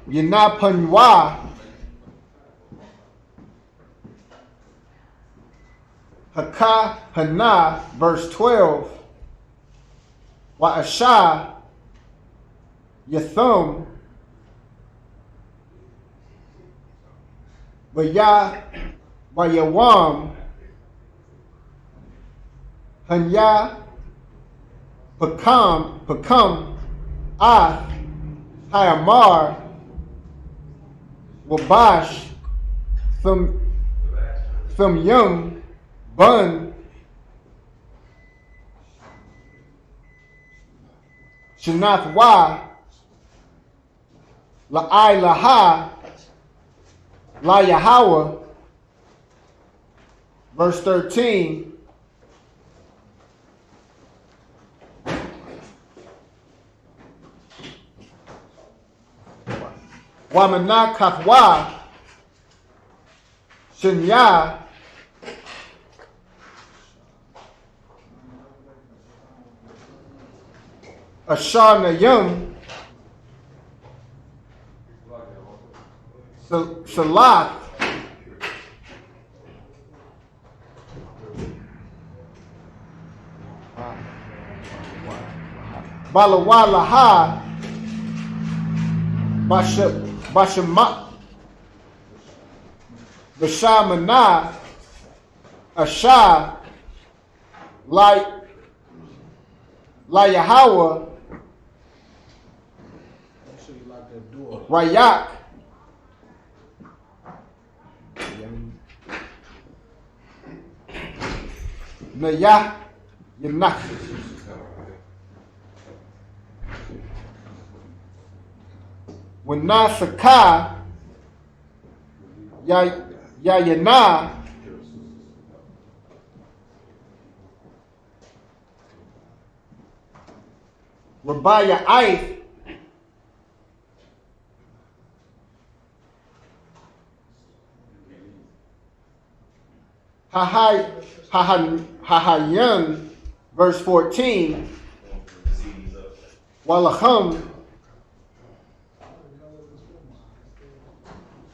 Yanapanwa Haka Hana, verse 12. Wa'asha Yathum Wayawam Hanya Pakam Ath Hayamar Wabash Thum Yum Bun Shanath Wa La'ai Laha La Yahweh, verse 13. Wamana Kathwa Shinya Ashar Nayum Salat Balawalaha Bashama Bashamana Asha La Yahweh Rayak Naya Yana. Wana Saka Yana. Rabaya Ife. Hahayan, verse 14. Walacham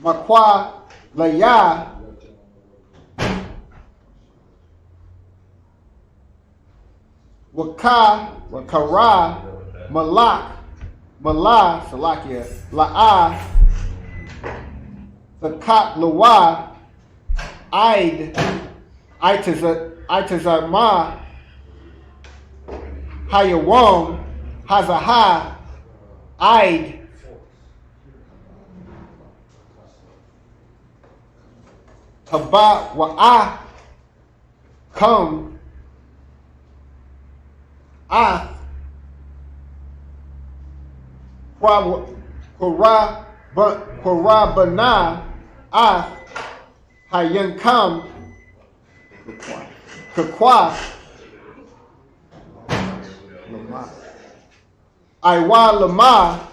Makwa Laya Wakara Malak Salakia La'a Sakat Lawa Itazama Hayawam Hazaha Id Haba Wa'a Come Korabana Hayan Kam Kakwa Iwa Lama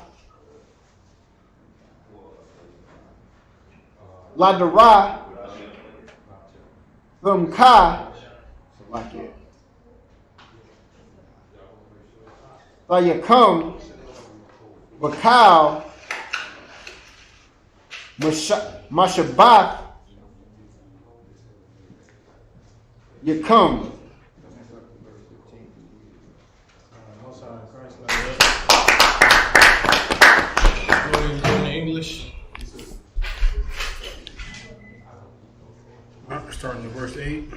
Ladara Thumka Sayakam Bakal Mashabat Yakum. English. Starting at verse 8.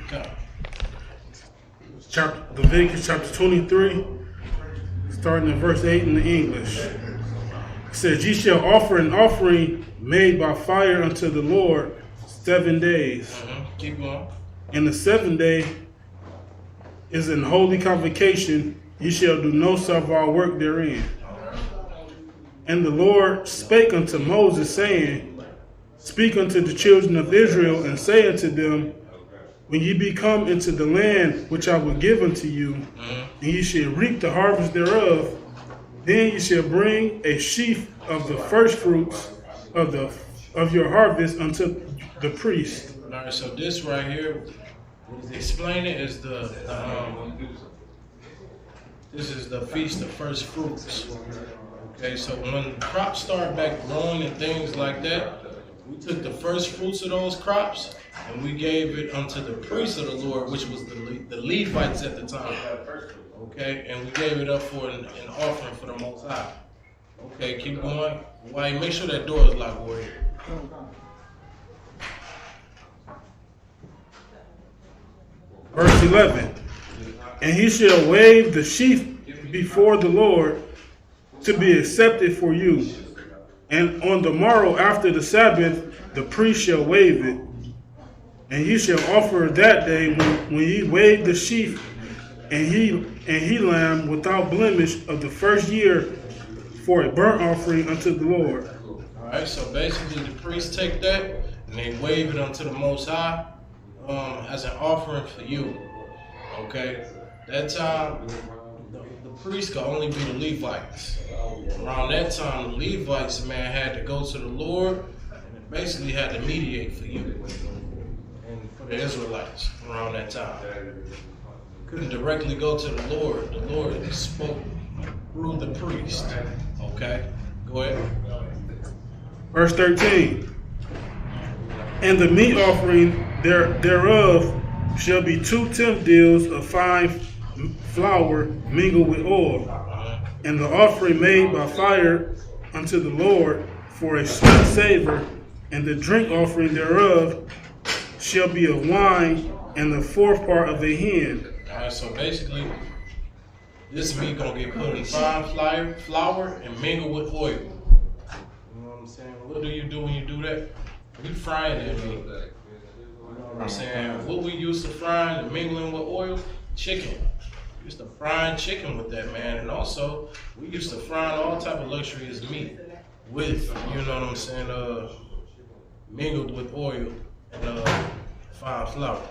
Leviticus chapter 23, starting at verse 8 in the English. It says, Ye shall offer an offering made by fire unto the Lord 7 days. Keep going. And the 7th day is an holy convocation. Ye shall do no servile work therein. And the Lord spake unto Moses, saying, Speak unto the children of Israel, and say unto them, When ye be come into the land which I will give unto you, and ye shall reap the harvest thereof, then ye shall bring a sheaf of the first fruits of your harvest unto the priest. All right, so this right here, what is explaining is this is the feast of first fruits. Okay, so when crops start back growing and things like that, we took the first fruits of those crops and we gave it unto the priests of the Lord, which was the Levites at the time. Okay, and we gave it up for an offering for the Most High. Okay, keep going. Why? Make sure that door is locked, warrior. Verse 11. And he shall wave the sheaf before the Lord to be accepted for you. And on the morrow after the Sabbath, the priest shall wave it. And ye shall offer that day when ye wave the sheaf and he lamb without blemish of the first year for a burnt offering unto the Lord. All right, so basically the priests take that and they wave it unto the Most High as an offering for you. Okay, that time the priests could only be the Levites. Around that time, the Levites, man, had to go to the Lord and basically had to mediate for you and for the Israelites around that time. Couldn't directly go to the Lord. The Lord spoke through the priest. Okay, go ahead. Verse 13. And the meat offering thereof shall be 2 tenth deals of fine flour mingled with oil, and the offering made by fire unto the Lord for a sweet savor, and the drink offering thereof shall be of wine, and the 4th part of a hin. All right, so basically, this meat gonna get put in fine flour and mingled with oil. You know what I'm saying? What do you do when you do that? You frying that meat. You know what I'm saying? What we used to frying and mingling with oil? Chicken. We used to frying chicken with that, man. And also, we used to frying all type of luxurious meat with, you know what I'm saying, mingled with oil and fine flour.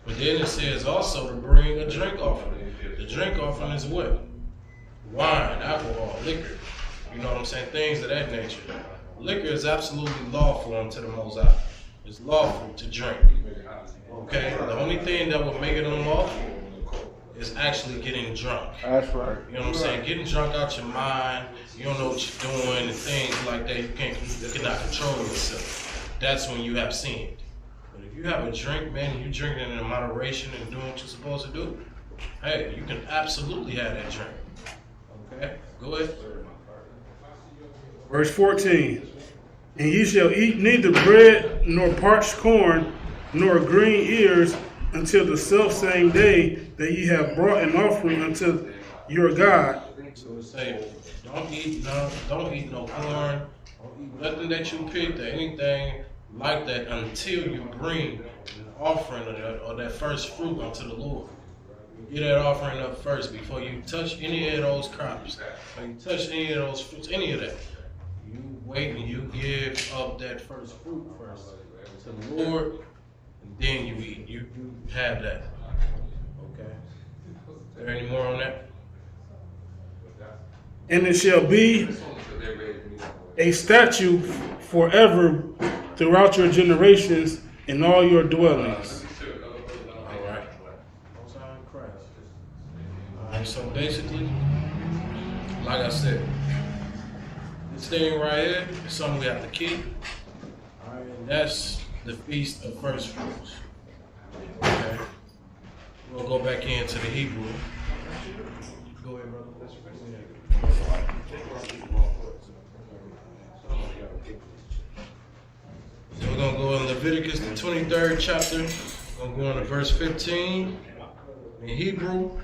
But then it says also to bring a drink offering. The drink offering is what? Wine, alcohol, liquor. You know what I'm saying? Things of that nature. Liquor is absolutely lawful unto the Most High. It's lawful to drink. Okay? The only thing that will make it unlawful is actually getting drunk. That's right. You know what I'm saying? Getting drunk out your mind, you don't know what you're doing and things like that. You cannot control yourself. That's when you have sinned. But if you have a drink, man, and you drinking it in moderation and doing what you're supposed to do, hey, you can absolutely have that drink. Okay? Go ahead. Verse 14. And ye shall eat neither bread nor parched corn nor green ears until the selfsame day that ye have brought an offering unto your God. So it say, don't eat no corn, don't eat nothing that you picked or anything like that until you bring an offering or that first fruit unto the Lord. You get that offering up first before you touch any of those crops, or you touch any of those fruits, any of that. You wait and you give up that first fruit first to the Lord, and then you eat. You have that. Okay. Is there any more on that? And it shall be a statute forever throughout your generations in all your dwellings. All right. All right. So basically, like I said, this thing right here is something we have to keep. All right, and that's the Feast of First Fruits. Okay. We'll go back into the Hebrew. Go ahead, brother. So we're going to go in Leviticus, the 23rd chapter. We're going to go into verse 15. In Hebrew,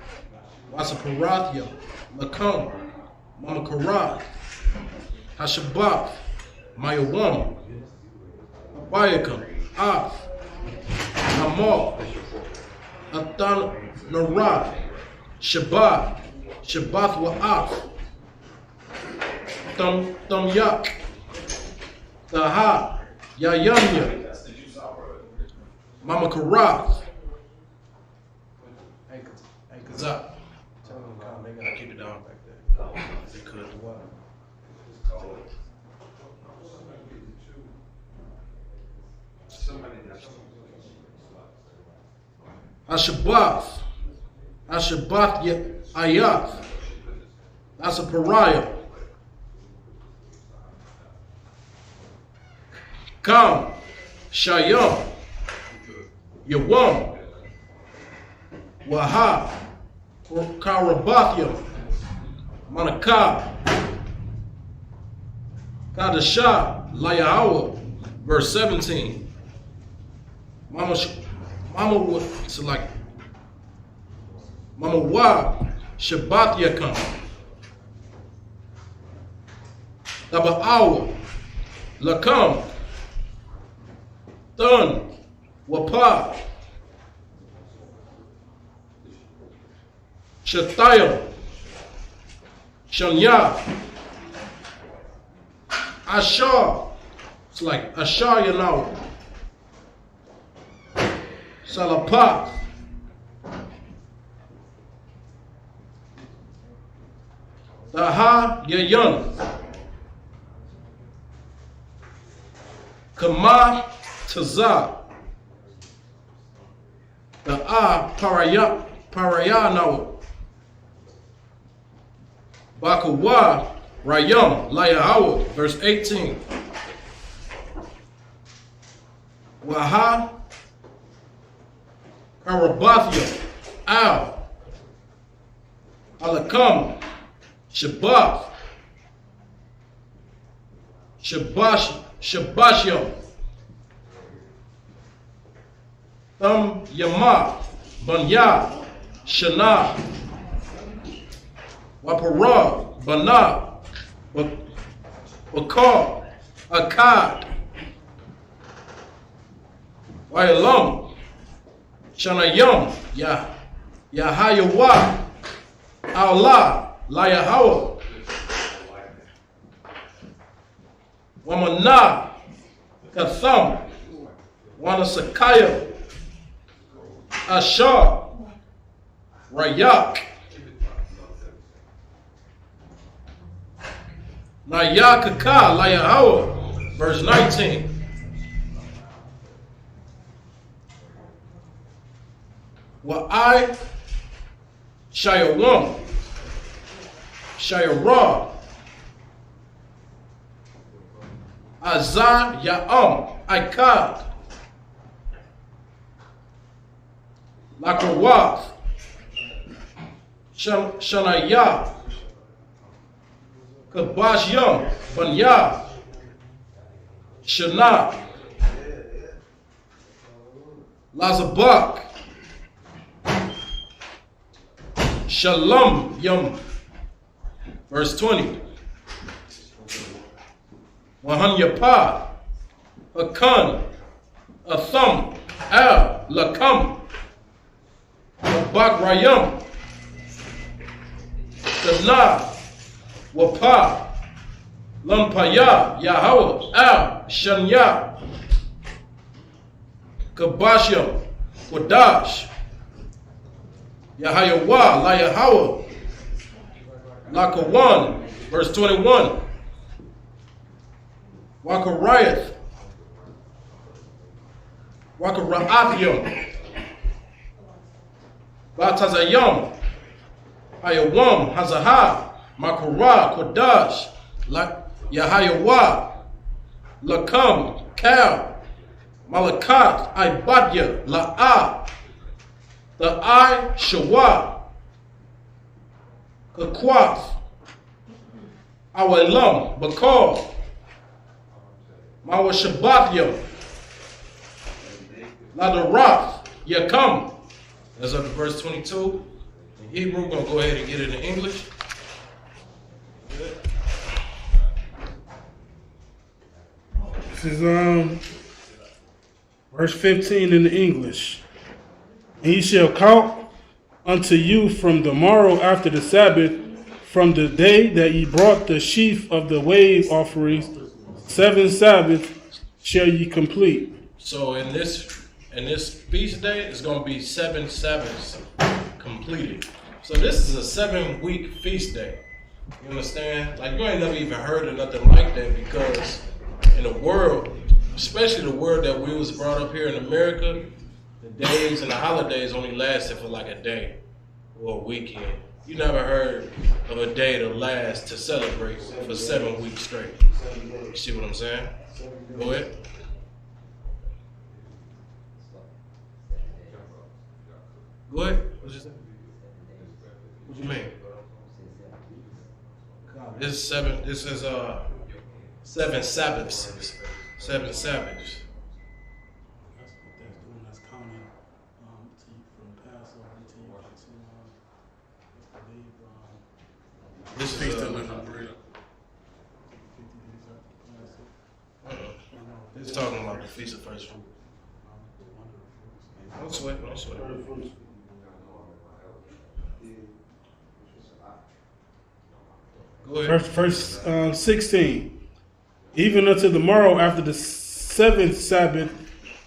Wasaparathya, Lakam, Mamakarat, Hashabath, Mayawam, Abayakam, Af, Amal, Atan Narad, Shabbat, Shabbath Wa'af, Tam Yak, Taha, Yayanya, Mama Karath. Hey, Kazak. Tell them to come. They gotta keep it down back there. They could as well. Ashabath Ayath. That's a pariah. Kam, Shayam, Yawam, Waha, Karabathya, Manakah, Kadashah, Layahawa, verse 17. Mama Wa, Shabbat Yakam, Taba'awa, Lakam, Thun, Wapa, Shatayam, Shanya, Ashar, it's like Ashar Yanaw, Salapat, Daha Yayan, Kama Tazah, the Parayanawa, Bakawa Rayam Layahawa, verse 18. Waha Karabathya Al Alakam Shabbat Shabashyo Thum Yama Banya Shana Wapara Bana Bakar Akkad Wailam, Shanayam, Yahayawa, Allah, Layahawa, Wamana, Katham, Wanasakaya, Ashar, Rayak, Nayakaka, Layahawa, verse 19. Well, I, Shayawam, Shayarah, Azar Ya'am, Aikad, Lakawath, Shanaya, Kabash Yum, Banya, Shana, Lazabak, Shalom Yum, verse 20. Wahan Yapa, Akan, Atham, Al, Lakam, Labak Rayam, Dana, Wapa, Lampaya, Yahweh, Al, Shanya, Kabashim, Wadash, Yahayawa, Layahawa, Lakawan, verse 21. Wakariath, Wakaraathim, Batazayam, Ayawam, Hazaha, Makara, Kodash, Yahayawa, Lakam, Kal, Malakat, Ibadya, La'ah, the I, Shawa, Kakwath, Awalam, Bakal, Mawa Shabbathya, Ladarath, Yakam. That's up to verse 22. In Hebrew, we're going to go ahead and get it in English. This is verse 15 in the English. And he shall count unto you from the morrow after the Sabbath, from the day that ye brought the sheaf of the wave offerings, 7 Sabbaths shall ye complete. So in this feast day, it's going to be 7 Sabbaths completed. So this is a 7-week feast day. You understand? Like, you ain't never even heard of nothing like that, because in the world, especially the world that we was brought up here in America, the days and the holidays only lasted for like a day or a weekend. You never heard of a day to last to celebrate for 7 weeks straight. You see what I'm saying? Go ahead. Go ahead. What you say? What you mean? This is 7. This is 7 Sabbaths. 7 Sabbaths. This is this is talking about the Feast of First Fruit. Don't sweat, don't sweat. Go ahead. Verse 16. Even unto the morrow after the 7th Sabbath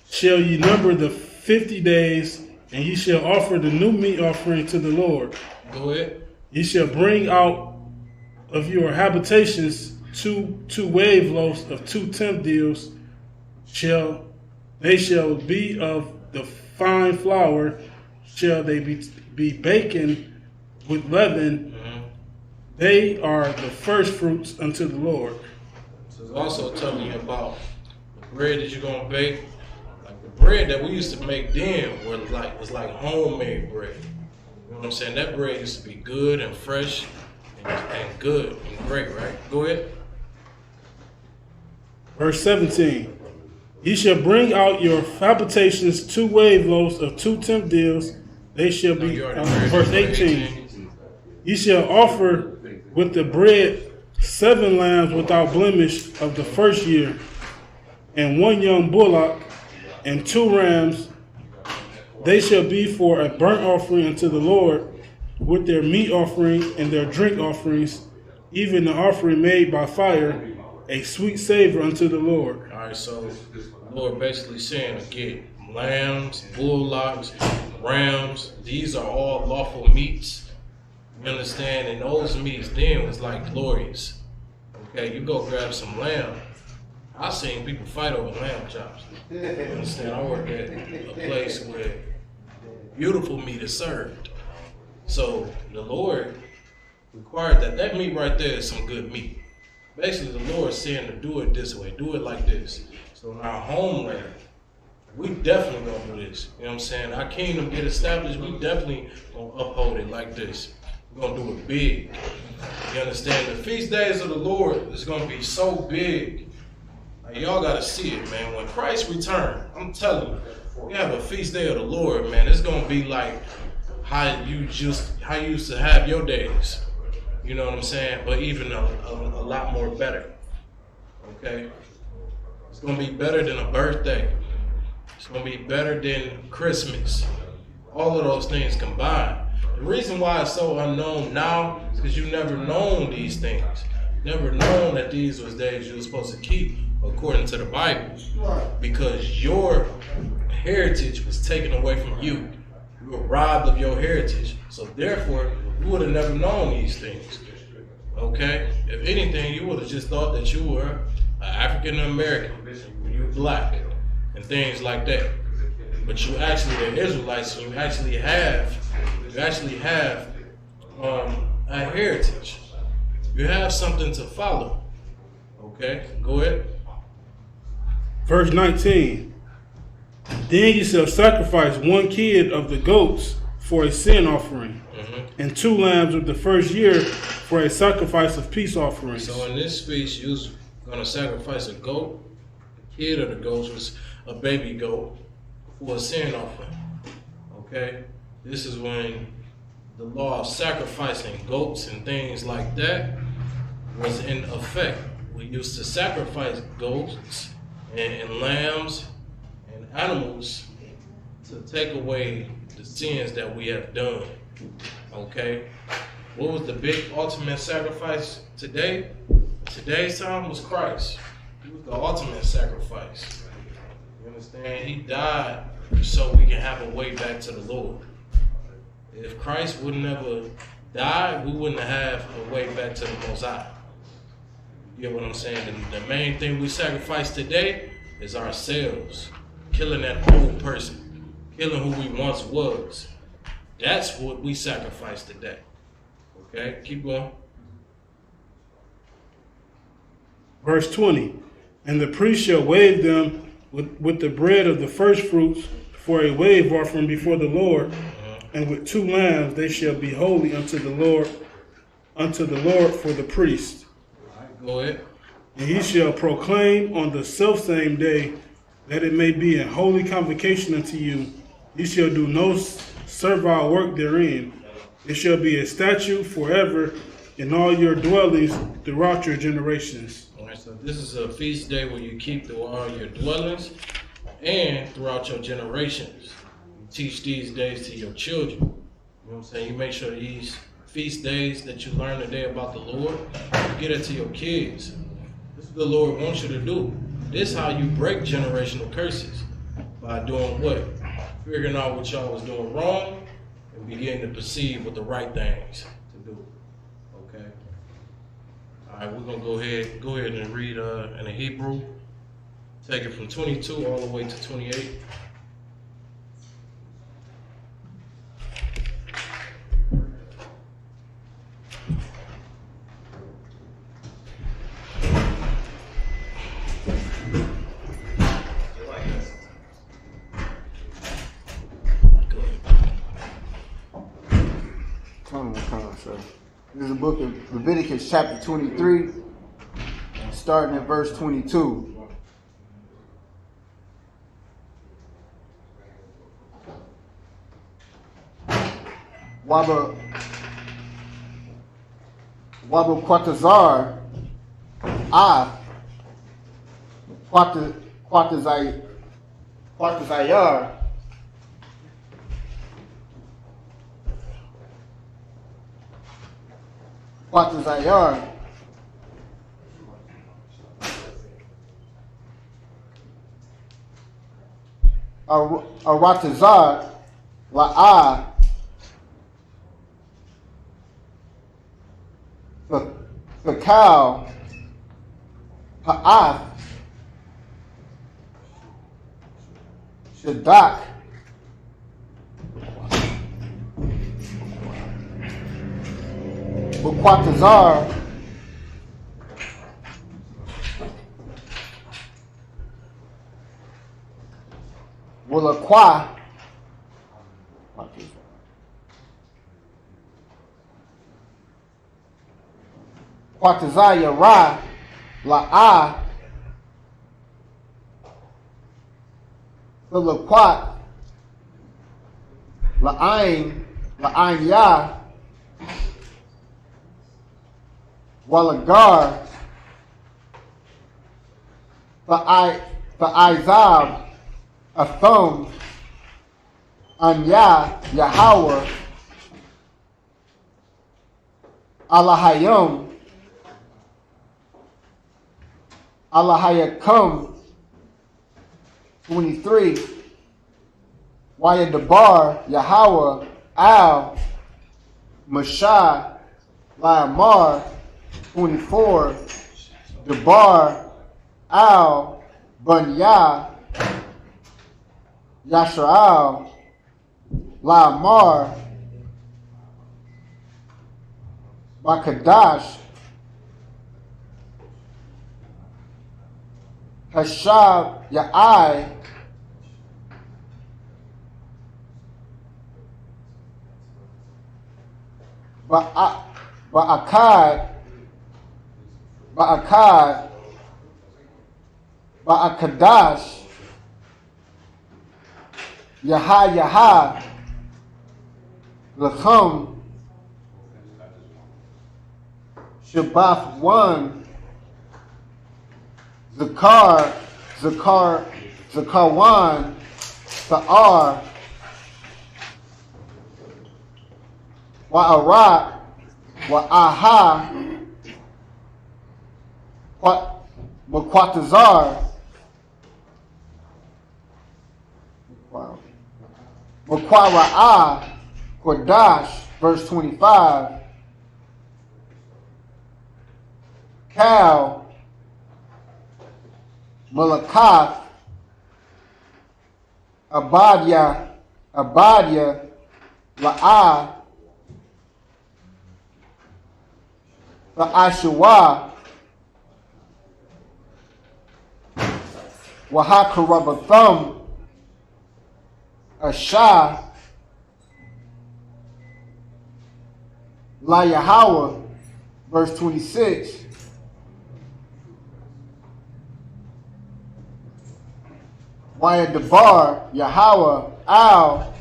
shall ye number the 50 days, and ye shall offer the new meat offering to the Lord. Go ahead. Ye shall bring out of your habitations two wave loaves of 2 tenth deals. They shall be of the fine flour. Shall they be baken with leaven? Mm-hmm. They are the first fruits unto the Lord. So it's also telling you about the bread that you're gonna bake. Like the bread that we used to make then was like homemade bread. You know what I'm saying? That bread used to be good and fresh and good and great, right? Go ahead. Verse 17. Ye shall bring out your habitations 2 wave loaves of 2 tenth deals. They shall be, verse 18. Ye shall offer with the bread 7 lambs without blemish of the first year, and 1 young bullock and 2 rams. They shall be for a burnt offering unto the Lord, with their meat offering and their drink offerings, even the offering made by fire, a sweet savor unto the Lord. All right, so the Lord basically saying again, lambs, bullocks, rams, these are all lawful meats. You understand? And those meats then was like glorious. Okay, you go grab some lamb. I've seen people fight over lamb chops. You understand? I work at a place where beautiful meat is served. So the Lord required that meat right there is some good meat. Basically, the Lord is saying to do it this way, do it like this. So in our homeland, we definitely gonna do this. You know what I'm saying? Our kingdom get established, we definitely gonna uphold it like this. We're gonna do it big. You understand? The feast days of the Lord is gonna be so big. Like, y'all gotta see it, man. When Christ return, I'm telling you, we have a feast day of the Lord, man. It's gonna be like how you used to have your days. You know what I'm saying? But even a lot more better. Okay? It's gonna be better than a birthday. It's gonna be better than Christmas. All of those things combined. The reason why it's so unknown now is because you never known these things. Never known that these was days you were supposed to keep according to the Bible. Because your heritage was taken away from you. You were robbed of your heritage. So therefore, you would have never known these things. Okay? If anything, you would have just thought that you were African American, you black, and things like that. But you actually are Israelites, and you actually have a heritage. You have something to follow. Okay? Go ahead. Verse 19. Then you shall sacrifice 1 kid of the goats for a sin offering, and 2 lambs of the first year for a sacrifice of peace offerings. So in this feast, you're going to sacrifice a goat. The kid of the goats was a baby goat for a sin offering. Okay? This is when the law of sacrificing goats and things like that was in effect. We used to sacrifice goats and lambs and animals to take away the sins that we have done. Okay? What was the big ultimate sacrifice today? Today's time was Christ. He was the ultimate sacrifice. You understand? He died so we can have a way back to the Lord. If Christ would never die, we wouldn't have a way back to the Most High. You get what I'm saying? And the main thing we sacrifice today is ourselves. Killing that old person. Killing who we once was. That's what we sacrifice today. Okay, keep going. Verse 20. And the priest shall wave them with the bread of the first fruits for a wave offering before the Lord, and with 2 lambs they shall be holy unto the Lord for the priest. Go ahead. And he shall proclaim on the selfsame day that it may be a holy convocation unto you. You shall do no servile work therein. It shall be a statute forever in all your dwellings throughout your generations. All right, so this is a feast day where you keep through all your dwellings and throughout your generations. You teach these days to your children. You know what I'm saying? You make sure these feast days that you learn today about the Lord, you get it to your kids. This is what the Lord wants you to do. This is how you break generational curses. By doing what? Figuring out what y'all was doing wrong and beginning to perceive what the right things to do. Okay? All right, we're going to go ahead and read in the Hebrew. Take it from 22 all the way to 28. This is the book of Leviticus chapter 23, starting at verse 22. Waba Quatazar, Quatazai, Quatazayar. Quatazayar. Aratazar. La'ah. The cow. Ha'ath. Shadak. Bukwatazar. Willaqua. Quatazaya Ra. La'ah. Willaqua. La'ain. La'ain Yah. Walagar. Fa'izab. Athom. Anya. Yahweh. Allahayom. Allahayakum. 23. Wayadabar. Yahweh. Al. Mashah. Lamar. 24. Debar. Al. Bunya. Yashraal. Lamar. Makadash. Hashab. Ya'ai. Ba'akad. Ba'akadash. Yaha. Lachum. Shabbath 1. Zakar 1. Sa'ar. Wa'arat. Wa'aha. Makwatazar. Makwara'ah. Kodash, verse 25. Cal. Malakath. Abadia. La'ah. La'ashawa. Wahakarabathum. Ashah. La Yahweh, verse 26. Wayadabar, Yahweh, Al,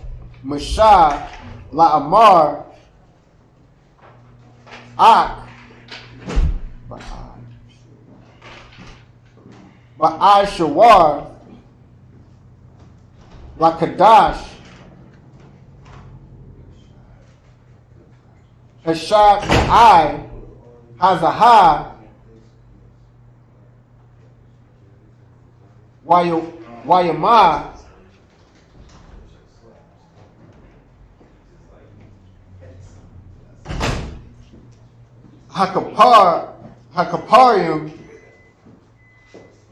Mashah, La Amar, Ak, Ba'ai Shawar, La Kadash, Hashab Ya'ai, Hazahah, Wayamah, Hakaparium,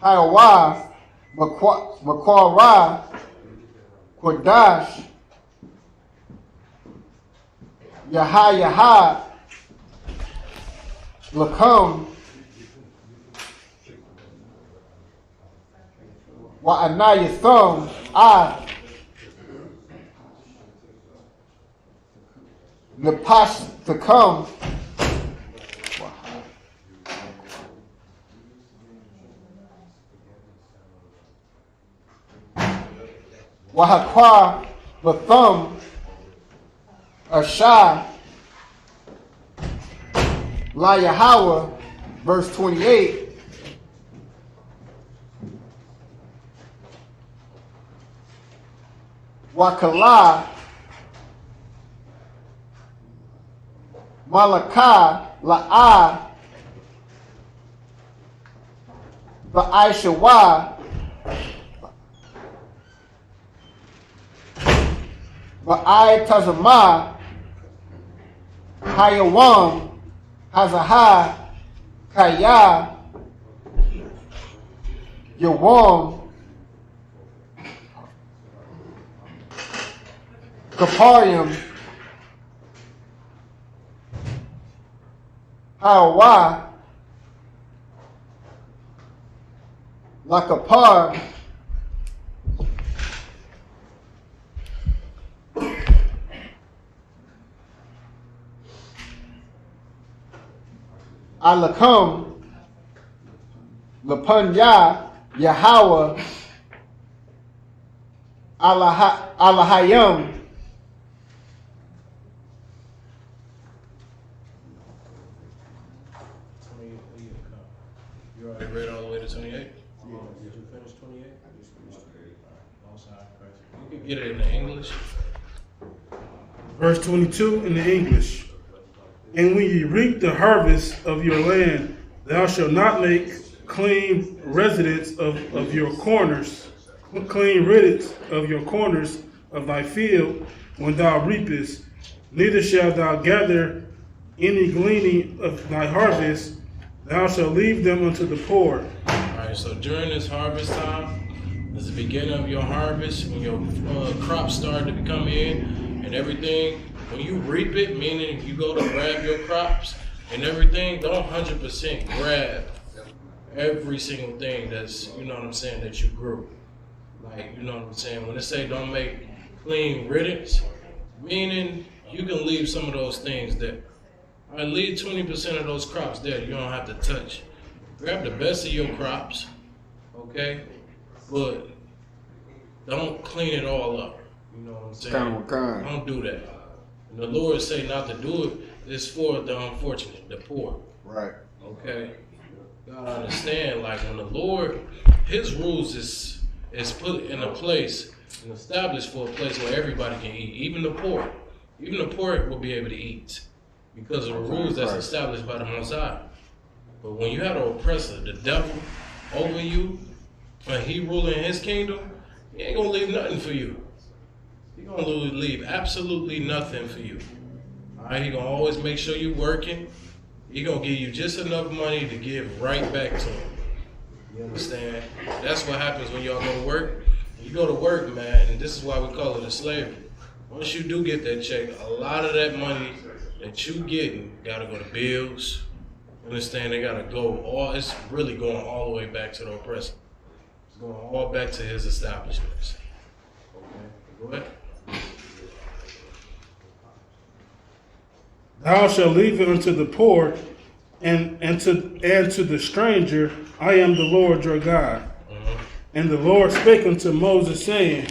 Hayawa, Makwara, Kodash, Yaha, Lakum, Wa'anayathum, Napash Takum, Wahakwa Bathum, Ashah, La Yahweh, verse 28. Wakala, Malaka, La'a, Ba'aishawa, Ba'ai Tazama, Hayawam, Hazaha, Kaya, Yawam, Kaparium, Hawa, Lakapar, Alakam, Lapanya, Yahweh, Alahayam, You already read all the way to 28? Did you finish 28? I just finished 28. You can get it in the English. Verse 22 in the English. And when ye reap the harvest of your land, thou shalt not make clean residence of your corners, clean riddance of your corners of thy field when thou reapest, neither shalt thou gather any gleaning of thy harvest, thou shalt leave them unto the poor. Alright, so during this harvest time, is the beginning of your harvest, when your crops start to come in and everything. When you reap it, meaning you go to grab your crops and everything, don't 100% grab every single thing that's, you know what I'm saying, that you grew. Like, you know what I'm saying? When they say don't make clean riddance, meaning you can leave some of those things there. All right, leave 20% of those crops there. You don't have to touch. Grab the best of your crops, okay? But don't clean it all up. You know what I'm saying? Don't do that. And the Lord say not to do it. It's for the unfortunate, the poor. Right. Okay? You gotta understand, like when the Lord, His rules is put in a place and established for a place where everybody can eat, even the poor. Even the poor will be able to eat because of the rules that's established by the Most High. But when you have an oppressor, the devil, over you, and he ruling his kingdom, he ain't gonna leave nothing for you. He gonna leave absolutely nothing for you. All right, he gonna always make sure you working. He gonna give you just enough money to give right back to him. You understand? That's what happens when y'all go to work. You go to work, man, and this is why we call it a slavery. Once you do get that check, a lot of that money that you getting gotta go to bills. You understand? They gotta go it's really going all the way back to the oppressor. It's going all back to his establishments. Okay, go ahead. Thou shalt leave it unto the poor, and to the stranger. I am the Lord your God. And the Lord spake unto Moses, saying,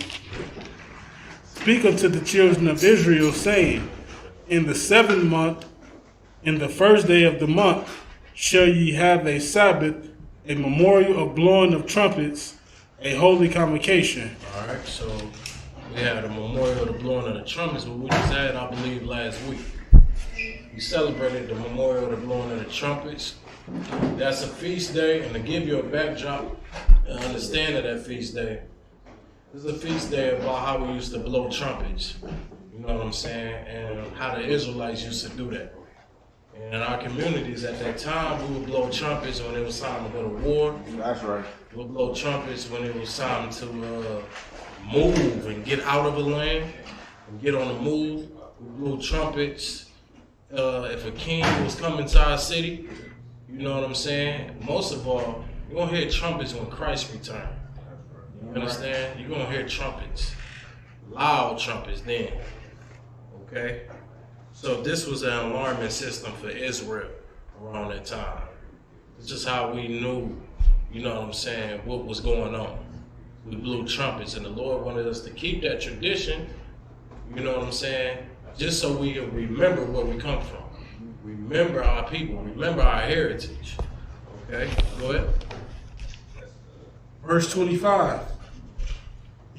Speak unto the children of Israel, saying, In the 7th month, in the 1st day of the month, shall ye have a Sabbath, a memorial of blowing of trumpets, a holy convocation. All right, so we had a memorial of the blowing of the trumpets, but we just had, I believe, last week. We celebrated the memorial of the blowing of the trumpets. That's a feast day, and to give you a backdrop and understand of that feast day, this is a feast day about how we used to blow trumpets. You know what I'm saying? And how the Israelites used to do that. And in our communities at that time, we would blow trumpets when it was time to go to war. That's right. We would blow trumpets when it was time to move and get out of a land and get on the move. We blew trumpets if a king was coming to our city. You know what I'm saying? Most of all, you're going to hear trumpets when Christ returns. You understand? You're going to hear trumpets. Loud trumpets then. Okay? So this was an alarming system for Israel around that time. It's just how we knew, you know what I'm saying, what was going on. We blew trumpets, and the Lord wanted us to keep that tradition, you know what I'm saying, just so we can remember where we come from. Remember our people, remember our heritage. Okay, go ahead. Verse 25.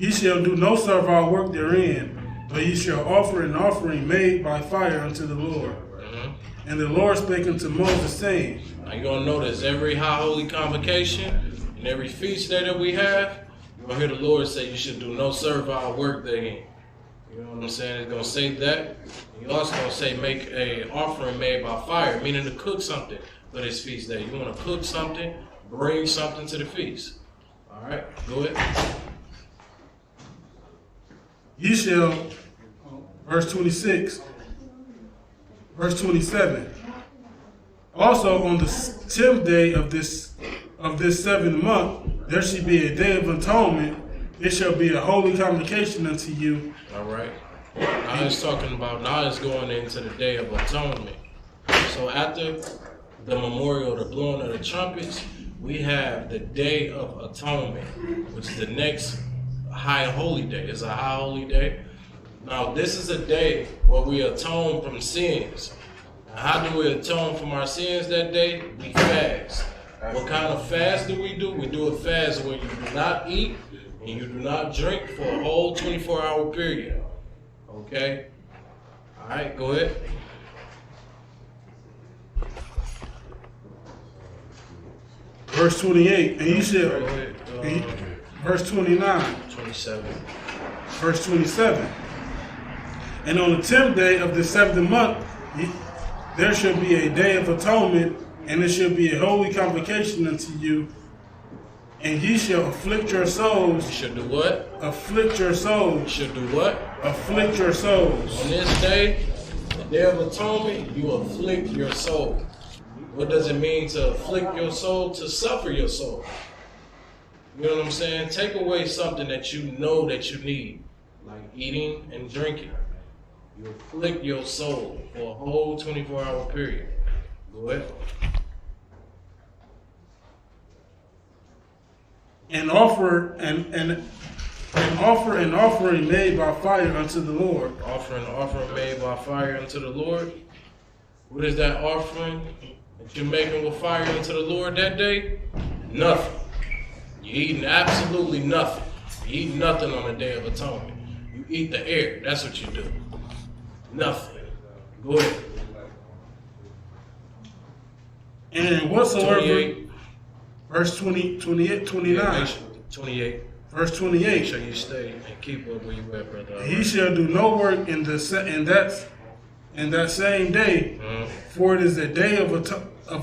Ye shall do no servile work therein, but ye shall offer an offering made by fire unto the Lord. And the Lord spake unto Moses, saying, Now you're going to notice every high holy convocation and every feast day that we have, you're going to hear the Lord say you should do no servile work therein. You know what I'm saying? It's going to say that. You're also going to say make a offering made by fire, meaning to cook something for this feast day. You want to cook something, bring something to the feast. All right, go ahead. Ye shall, verse 26, verse 27. Also on the 10th day of this 7th month, there shall be a day of atonement. It shall be a holy convocation unto you. All right. Now it's talking about, now it's going into the day of atonement. So after the memorial, the blowing of the trumpets, we have the day of atonement, which is the next high holy day. It's a high holy day. Now this is a day where we atone from sins. Now, how do we atone from our sins that day? We fast. What kind of fast do? We do a fast where you do not eat and you do not drink for a whole 24-hour period. Okay? All right, go ahead. Verse 28, and ye shall, verse 29, 27. verse 27. And on the 10th day of the 7th month, there shall be a day of atonement, and it shall be a holy convocation unto you. And ye shall afflict your souls. You should do what? Afflict your You souls. should do what? Afflict your souls. On this day, the day of atonement, you afflict your soul. What does it mean to afflict your soul? To suffer your soul. You know what I'm saying? Take away something that you know that you need, like eating and drinking. You afflict your soul for a whole 24-hour period. Go ahead. And offer an offering made by fire unto the Lord. Offer an offering made by fire unto the Lord. What is that offering that you're making with fire unto the Lord that day? Nothing. You're eating absolutely nothing. You eat nothing on the Day of Atonement. You eat the air. That's what you do. Nothing. Go ahead. And whatsoever, 28. verse 28, 29. 28. Verse Make 28. sure you stay and keep up where you at, brother. He shall do no work in that same day, for it is a day of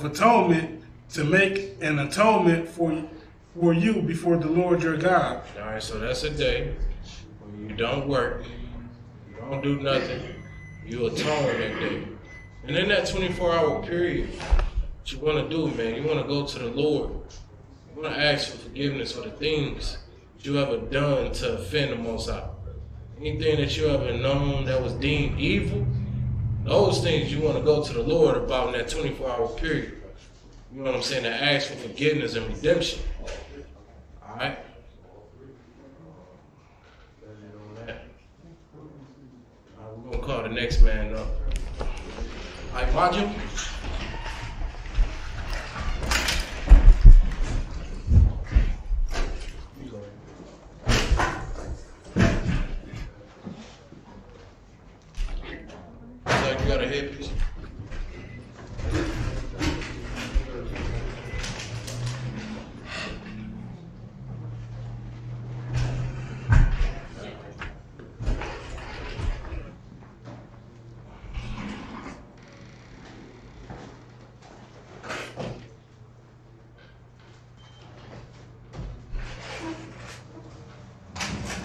atonement, to make an atonement for you before the Lord your God. All right, so that's a day where you don't work, you don't do nothing, you atone that day. And in that 24-hour period, what you want to do, man, you want to go to the Lord. You want to ask for forgiveness for the things that you ever done to offend the Most High. Anything that you ever known that was deemed evil, those things you want to go to the Lord about in that 24-hour period. You know what I'm saying? To ask for forgiveness and redemption. All right? We're going to call the next man up. All right, Maju. Like you got a headpiece.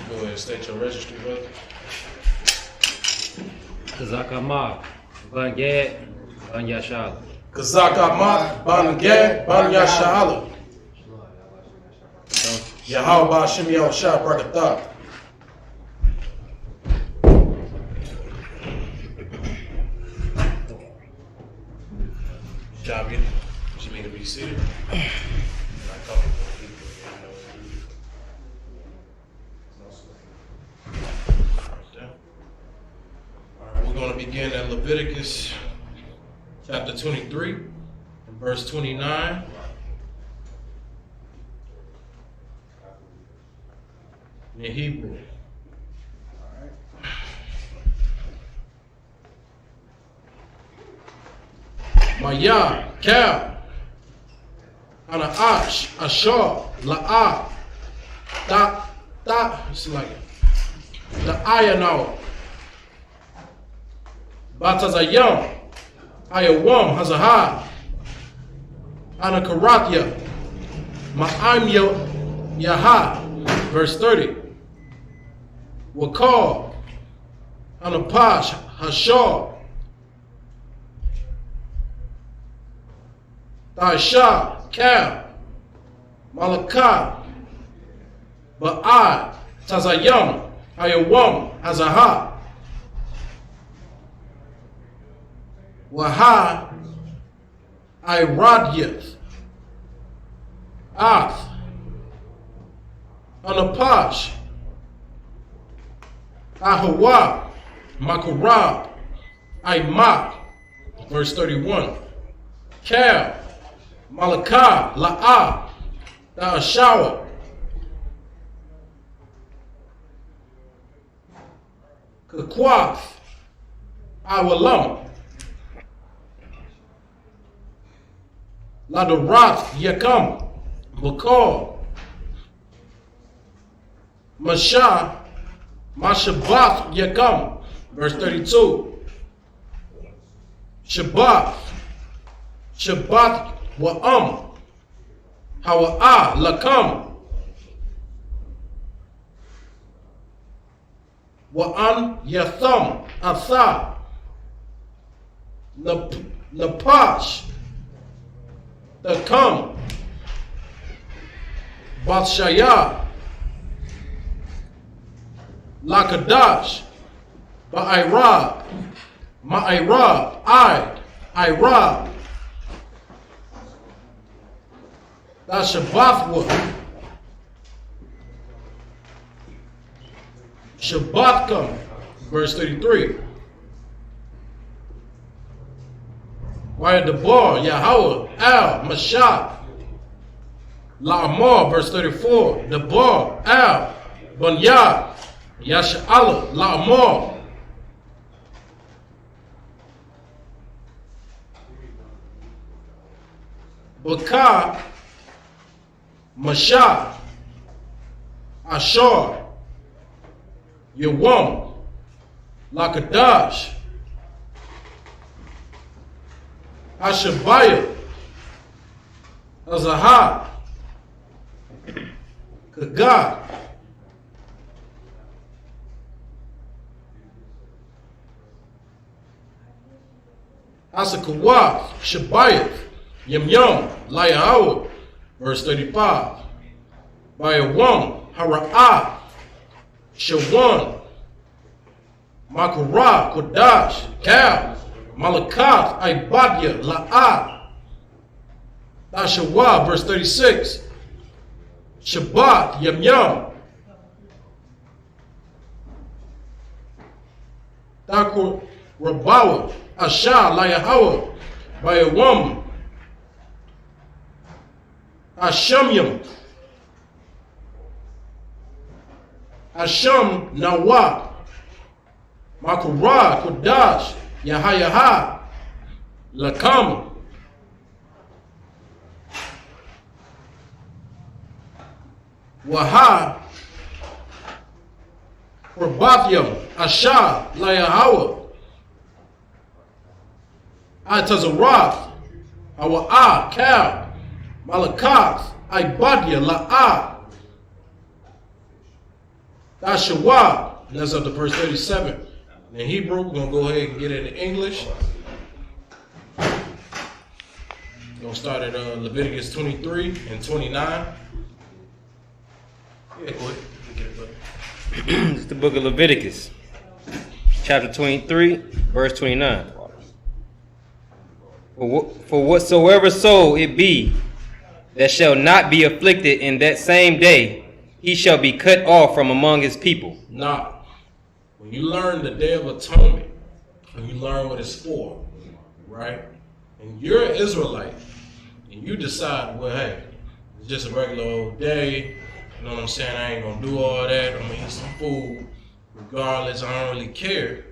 Go ahead, state your registry, brother. Kazakama, Ban Gad, Ban Yashal. Kazak Ahmad, Ban Gad, Ban Yashala. Yahweh Shem Yahushua Barakatah. Job, you need to be seated. Alright, we're going to begin at Leviticus chapter 23 and verse 29. in Hebrew. Maya, Cal, Ana Ash, Ashar, La'a, it's like the Ayanao, Batazayam, Ayawam, Hazahah, Ana Karathya, Ma'am Yaha, verse 30. Wakal, Anapash, Hashar, Taisha, Kal, Malakah, Ba'ad, Tazayam, Ayawam, Hazahah, Waha, Iradyeth, Ath, Anapash, Ahawa, Makarab, Aimak, verse 31. Kal, Malakah, La'ah, Da'ashawa, Kakwath, Awalam, Ladarath, Yakam, Bakal, Mashah, Mashabath, Yakam, verse 32. Shabbath, Wa'am, Hawa'ah, Lakam, Wa'an, Yatham, Atha, Napash, Takam, Bathshayah, Lakadash, Ba'irab, Ma'irab, Irab, Shabbathwa, Shabbatkam, verse 33. Why the bar, Yahweh, Al, Mashah, La'amar, verse 34. The bar, Al, Bunyad, Yasha'ala, La'amar. Bakah, Mashah, Ashar, Yawam, Lakadash, Ashabiah, Azahah, Kagah, Asakawath, Shabayah, Yam, Layahawa, verse 35. Bayawam, Hara'ah, Shawan, Makarah, Kodash, Kal, Malakath, Ibadya, La'ah, Ashawah, verse 36. Shabbat, Yam, Dakur, Rabawa, Ashah, Layahawa, Bayawam, Ashamyam, Asham, Nawah, Makarah, Kodash, Yahayaha, Lakam, Waha, Rabathyam, Ashah, Layahawa, Atazarath, Hawa'ah, Kal, Malakath, Ibadya, La'ah, Ashawah. That's up to verse 37. In Hebrew, we're going to go ahead and get it in English. We're going to start at Leviticus 23 and 29. Yeah, go ahead. Get it, brother. It's the book of Leviticus, chapter 23, verse 29. For whatsoever soul it be that shall not be afflicted in that same day, he shall be cut off from among his people. Now, when you learn the Day of Atonement, and you learn what it's for, right? And you're an Israelite, and you decide, well, hey, it's just a regular old day. You know what I'm saying? I ain't gonna do all that. I'm gonna eat some food. Regardless, I don't really care.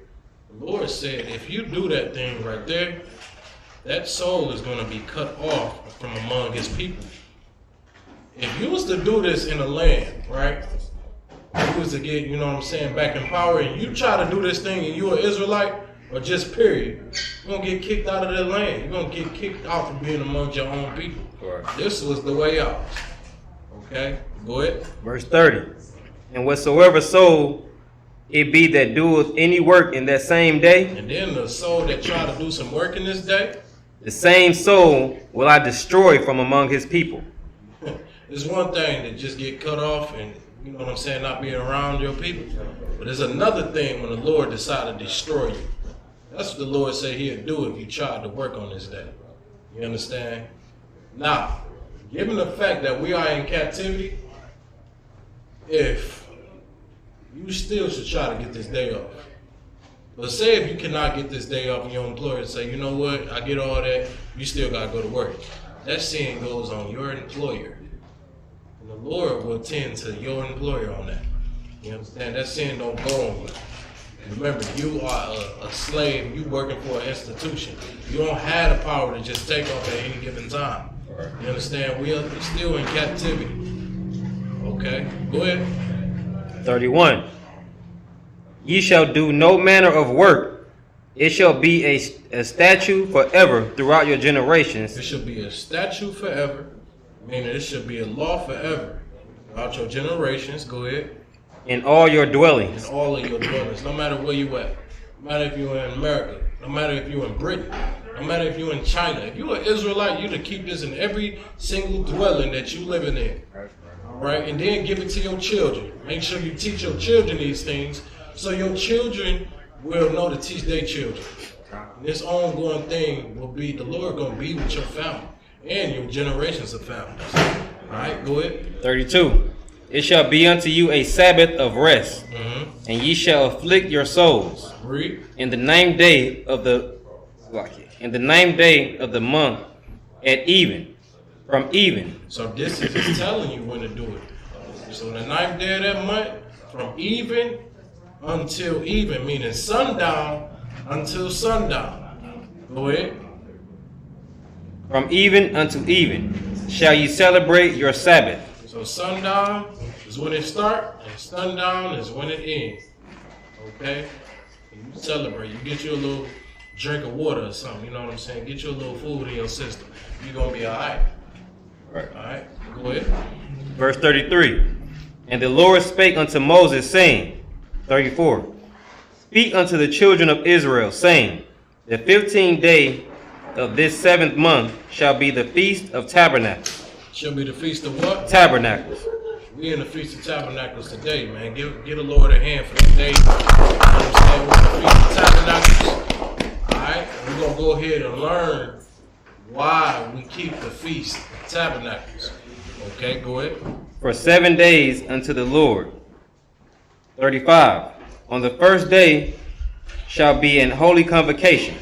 The Lord said, if you do that thing right there, that soul is gonna be cut off from among his people. If you was to do this in a land, right? If you was to get, you know what I'm saying, back in power, and you try to do this thing and you're an Israelite, or just period, you're gonna get kicked out of that land. You're gonna get kicked out for being among your own people. Right. This was the way out. Okay, go ahead. Verse 30. And whatsoever soul it be that doeth any work in that same day, And then the soul that try to do some work in this day, the same soul will I destroy from among his people. it's one thing to just get cut off and, you know what I'm saying, not being around your people. But there's another thing when the Lord decided to destroy you. That's what the Lord said he'll do if you tried to work on this day. You understand? Now, given the fact that we are in captivity, if you still should try to get this day off. But say if you cannot get this day off and your employer say, you know what, I get all that, you still got to go to work. That sin goes on your employer. And the Lord will tend to your employer on that. You understand? That sin don't go on you. Remember, you are a slave. You working for an institution. You don't have the power to just take off at any given time. You understand? We are still in captivity. Okay, go ahead. 31. Ye shall do no manner of work. It shall be a statute forever throughout your generations. It should be a statute forever, meaning it should be a law forever throughout your generations. Go ahead. In all your dwellings. In all of your dwellings, no matter where you at. No matter if you're in America, no matter if you're in Britain, no matter if you're in China. If you're an Israelite, you to keep this in every single dwelling that you living in. Right? And then give it to your children. Make sure you teach your children these things so your children will know to teach their children. And this ongoing thing will be, the Lord going to be with your family and your generations of families. All right, go ahead. 32. It shall be unto you a Sabbath of rest, and ye shall afflict your souls. Read. In the 9th day of the month at even, from even. So this is just telling you when to do it. So the 9th day of that month, from even until even, meaning sundown until sundown. Go ahead. From even unto even shall ye celebrate your Sabbath. So sundown is when it starts, and sundown is when it ends. Okay? And you celebrate. You get you a little drink of water or something, you know what I'm saying? Get you a little food in your system. You're going to be all right. Right. All right? Go ahead. Verse 33. And the Lord spake unto Moses, saying, 34. Speak unto the children of Israel, saying, the 15th day of this 7th month shall be the Feast of Tabernacles. Shall be the Feast of what? Tabernacles. We in the Feast of Tabernacles today, man. Give the Lord a hand for the day. You know what I'm saying? We're in the Feast of Tabernacles. Alright? We're going to go ahead and learn why we keep the Feast of Tabernacles. Okay, go ahead. For 7 days unto the Lord. 35. On the first day shall be an holy convocation.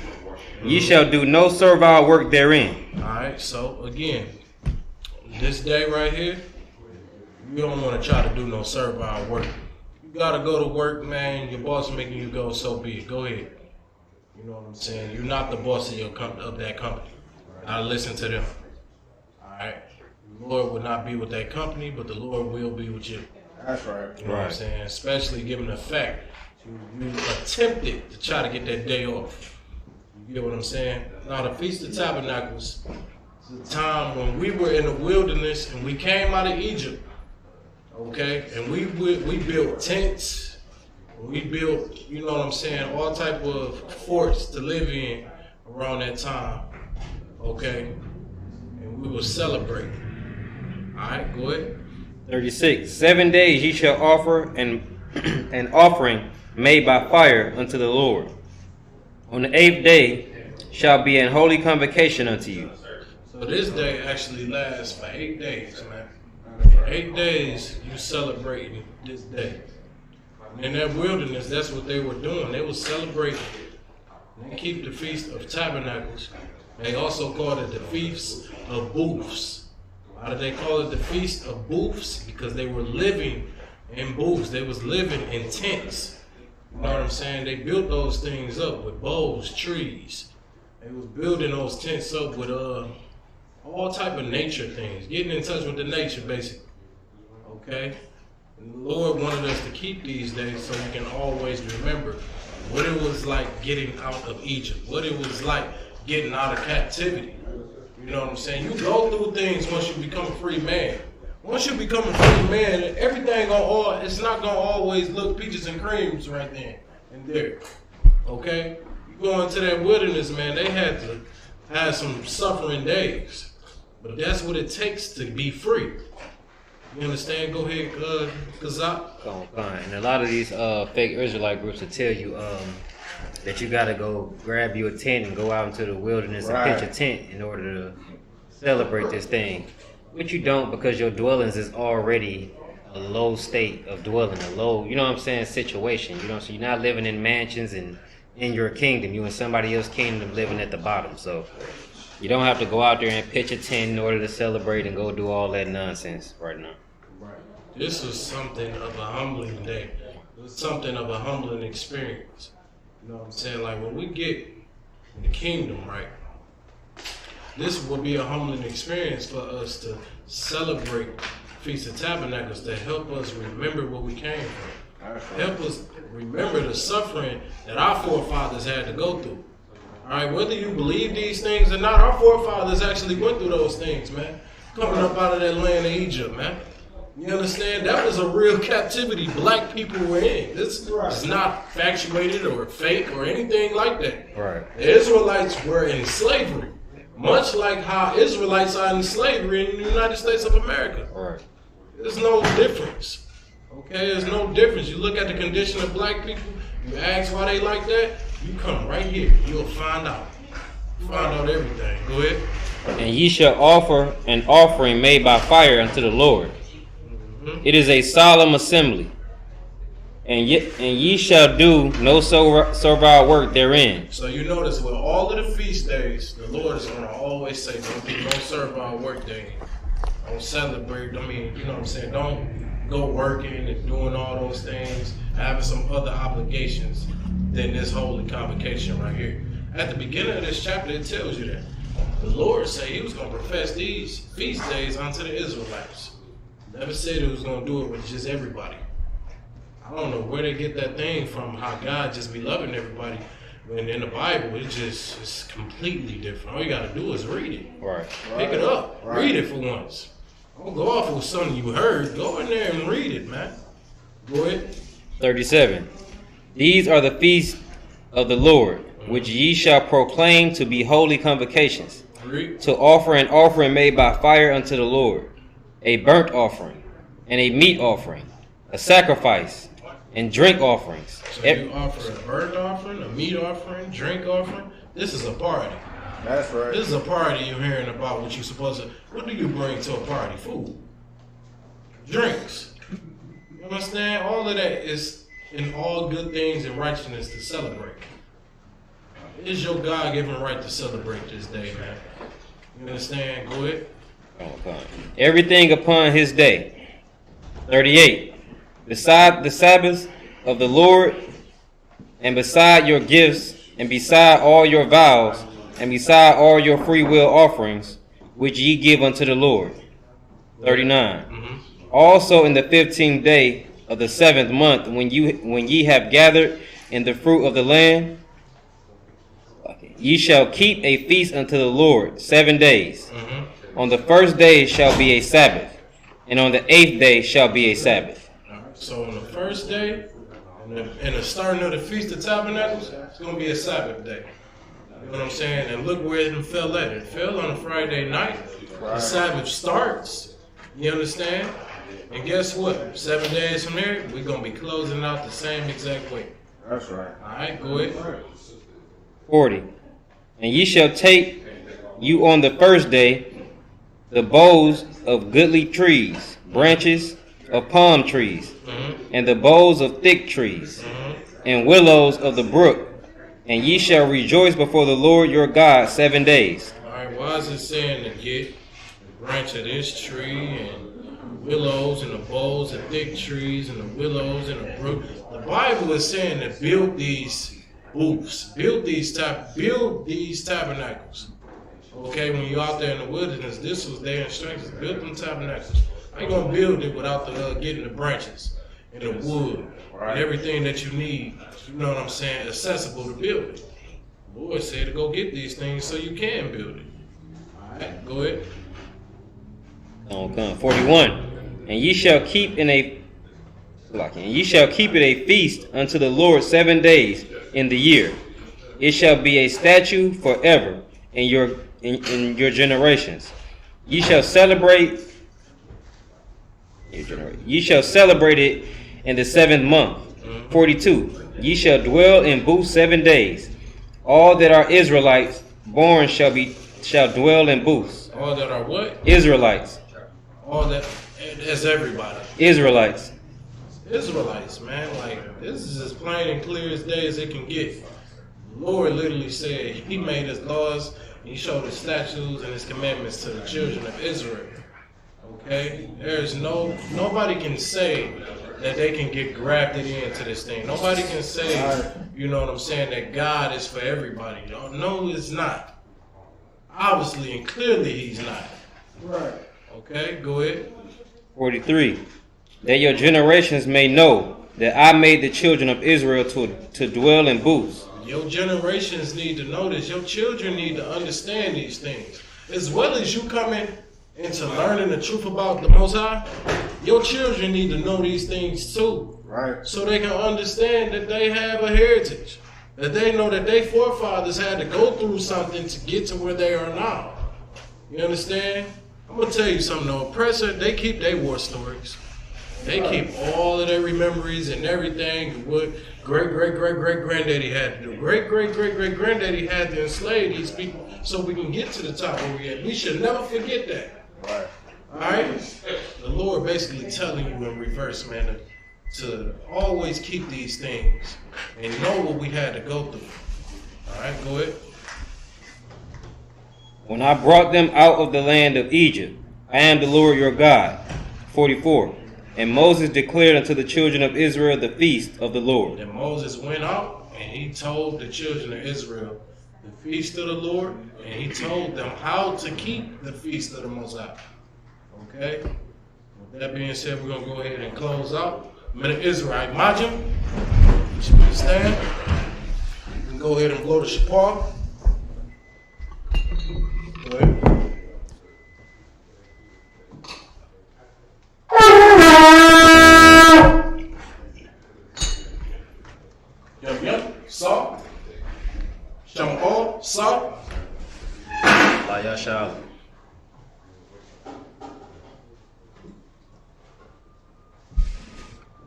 Ye shall do no servile work therein. Alright, so again, this day right here, you don't want to try to do no servile work. You got to go to work, man. Your boss making you go, so be it. Go ahead. You know what I'm saying? You're not the boss of your of that company. I listen to them. Alright? The Lord will not be with that company, but the Lord will be with you. That's right. You know what I'm saying? Especially given the fact you attempted to try to get that day off. You get what I'm saying? Now, the Feast of Tabernacles is a time when we were in the wilderness and we came out of Egypt. Okay? And we built tents. We built, you know what I'm saying, all type of forts to live in around that time. Okay? And we will celebrate. Alright, go ahead. 36. 7 days ye shall offer an offering made by fire unto the Lord. On the 8th day shall be an holy convocation unto you. So this day actually lasts for 8 days, man. 8 days you celebrating this day. In that wilderness, that's what they were doing. They were celebrating. They keep the Feast of Tabernacles. They also called it the Feast of Booths. Why did they call it the Feast of Booths? Because they were living in booths. They was living in tents. You know what I'm saying? They built those things up with boughs, trees. They was building those tents up with all type of nature things. Getting in touch with the nature, basically. Okay? And the Lord wanted us to keep these days so we can always remember what it was like getting out of Egypt. What it was like getting out of captivity. You know what I'm saying? You go through things once you become a free man. Once you become a free man, everything it's not gonna always look peaches and creams right then and there. Okay? You go into that wilderness, man, they had to have some suffering days. But that's what it takes to be free. You understand? Go ahead, Kazak. And a lot of these fake Israelite groups will tell you that you gotta go grab you a tent and go out into the wilderness and pitch a tent in order to celebrate this thing. Which you don't, because your dwellings is already a low state of dwelling, a low, you know what I'm saying, situation. You know, so you're not living in mansions and in your kingdom. You in somebody else's kingdom living at the bottom. So you don't have to go out there and pitch a tent in order to celebrate and go do all that nonsense right now. This was something of a humbling day. It was something of a humbling experience. You know what I'm saying? Like when we get in the kingdom, right? This will be a humbling experience for us to celebrate Feast of Tabernacles, to help us remember where we came from. Help us remember the suffering that our forefathers had to go through. All right, whether you believe these things or not, our forefathers actually went through those things, man. Coming up out of that land of Egypt, man. You understand? That was a real captivity black people were in. This is not factuated or fake or anything like that. Right. The Israelites were in slavery, much like how Israelites are in slavery in the United States of America. Right. There's no difference. Okay, there's no difference. You look at the condition of black people, you ask why they like that, you come right here. You'll find out. Find out everything. Go ahead. And ye shall offer an offering made by fire unto the Lord. It is a solemn assembly, and ye shall do no servile work therein. So you notice with all of the feast days, the Lord is going to always say, don't do no servile work therein. Don't celebrate. I mean, you know what I'm saying? Don't go working and doing all those things, having some other obligations than this holy convocation right here. At the beginning of this chapter, it tells you that the Lord said he was going to profess these feast days unto the Israelites. Never said it was going to do it with just everybody. I don't know where they get that thing from, how God just be loving everybody. When in the Bible, it's completely different. All you got to do is read it. Right. Pick it up. Right. Read it for once. Don't go off with something you heard. Go in there and read it, man. Go ahead. 37. These are the feasts of the Lord, which ye shall proclaim to be holy convocations, to offer an offering made by fire unto the Lord, a burnt offering, and a meat offering, a sacrifice, and drink offerings. So you offer a burnt offering, a meat offering, drink offering. This is a party. That's right. This is a party you're hearing about what you're supposed to. What do you bring to a party? Food. Drinks. You understand? All of that is in all good things and righteousness to celebrate. It's your God-given right to celebrate this day, man. You understand? Go ahead. Okay. Everything upon his day. 38. Beside the Sabbaths of the Lord, and beside your gifts, and beside all your vows, and beside all your free will offerings, which ye give unto the Lord. 39. Also in the 15th day of the 7th month, when ye have gathered in the fruit of the land, ye shall keep a feast unto the Lord 7 days. On the first day shall be a Sabbath, and on the 8th day shall be a Sabbath. So on the first day, and the starting of the Feast of Tabernacles, it's going to be a Sabbath day. You know what I'm saying? And look where it fell at. It fell on a Friday night. The Sabbath starts. You understand? And guess what? 7 days from here, we're going to be closing out the same exact way. That's right. All right, go ahead. 40. And ye shall take you on the first day the boughs of goodly trees, branches of palm trees, and the boughs of thick trees, and willows of the brook, and ye shall rejoice before the Lord your God 7 days. All right, why is it saying to get branch of this tree and willows and the boughs of thick trees and the willows and the brook. The Bible is saying to build these booths, build these tabernacles. Okay, when you're out there in the wilderness, this was their instructions. Build them tabernacles. How you gonna build it without getting the branches and the wood and everything that you need? You know what I'm saying? Accessible to build it. The Lord said to go get these things so you can build it. All right, go ahead. 41. And ye shall keep it a feast unto the Lord 7 days in the year. It shall be a statute forever in your generations. Ye shall celebrate it in the 7th month. 42. Ye shall dwell in booths 7 days. All that are Israelites born shall dwell in booths. All that are what? Israelites. All that. That's everybody. Israelites, man. Like, this is as plain and clear as day as it can get. The Lord literally said he made his laws, and he showed his statutes and his commandments to the children of Israel. Okay? There's nobody can say that they can get grafted into this thing. Nobody can say, you know what I'm saying, that God is for everybody. No, it's not. Obviously and clearly he's not. Right. Okay, go ahead. 43. That your generations may know that I made the children of Israel to dwell in booths. Your generations need to know this. Your children need to understand these things. As well as you coming into learning the truth about the Most High, your children need to know these things too. Right. So they can understand that they have a heritage. That they know that their forefathers had to go through something to get to where they are now. You understand? I'm going to tell you something, the oppressor, they keep their war stories. They keep all of their memories and everything, what great-great-great-great-granddaddy had to do. Great-great-great-great-granddaddy had to enslave these people so we can get to the top where we're at. We should never forget that. Right. All right? The Lord basically telling you in reverse, man, to always keep these things and know what we had to go through. All right, go ahead. When I brought them out of the land of Egypt, I am the Lord your God. 44. And Moses declared unto the children of Israel the feast of the Lord. And Moses went out and he told the children of Israel the feast of the Lord, and he told them how to keep the feast of the Most High. Okay? With that being said, we're going to go ahead and close out. Minute Israelite Majim. You should stand. You can go ahead and blow the shofar. Go ahead. Yum yum, salt. Shampoo, salt. La Yashal.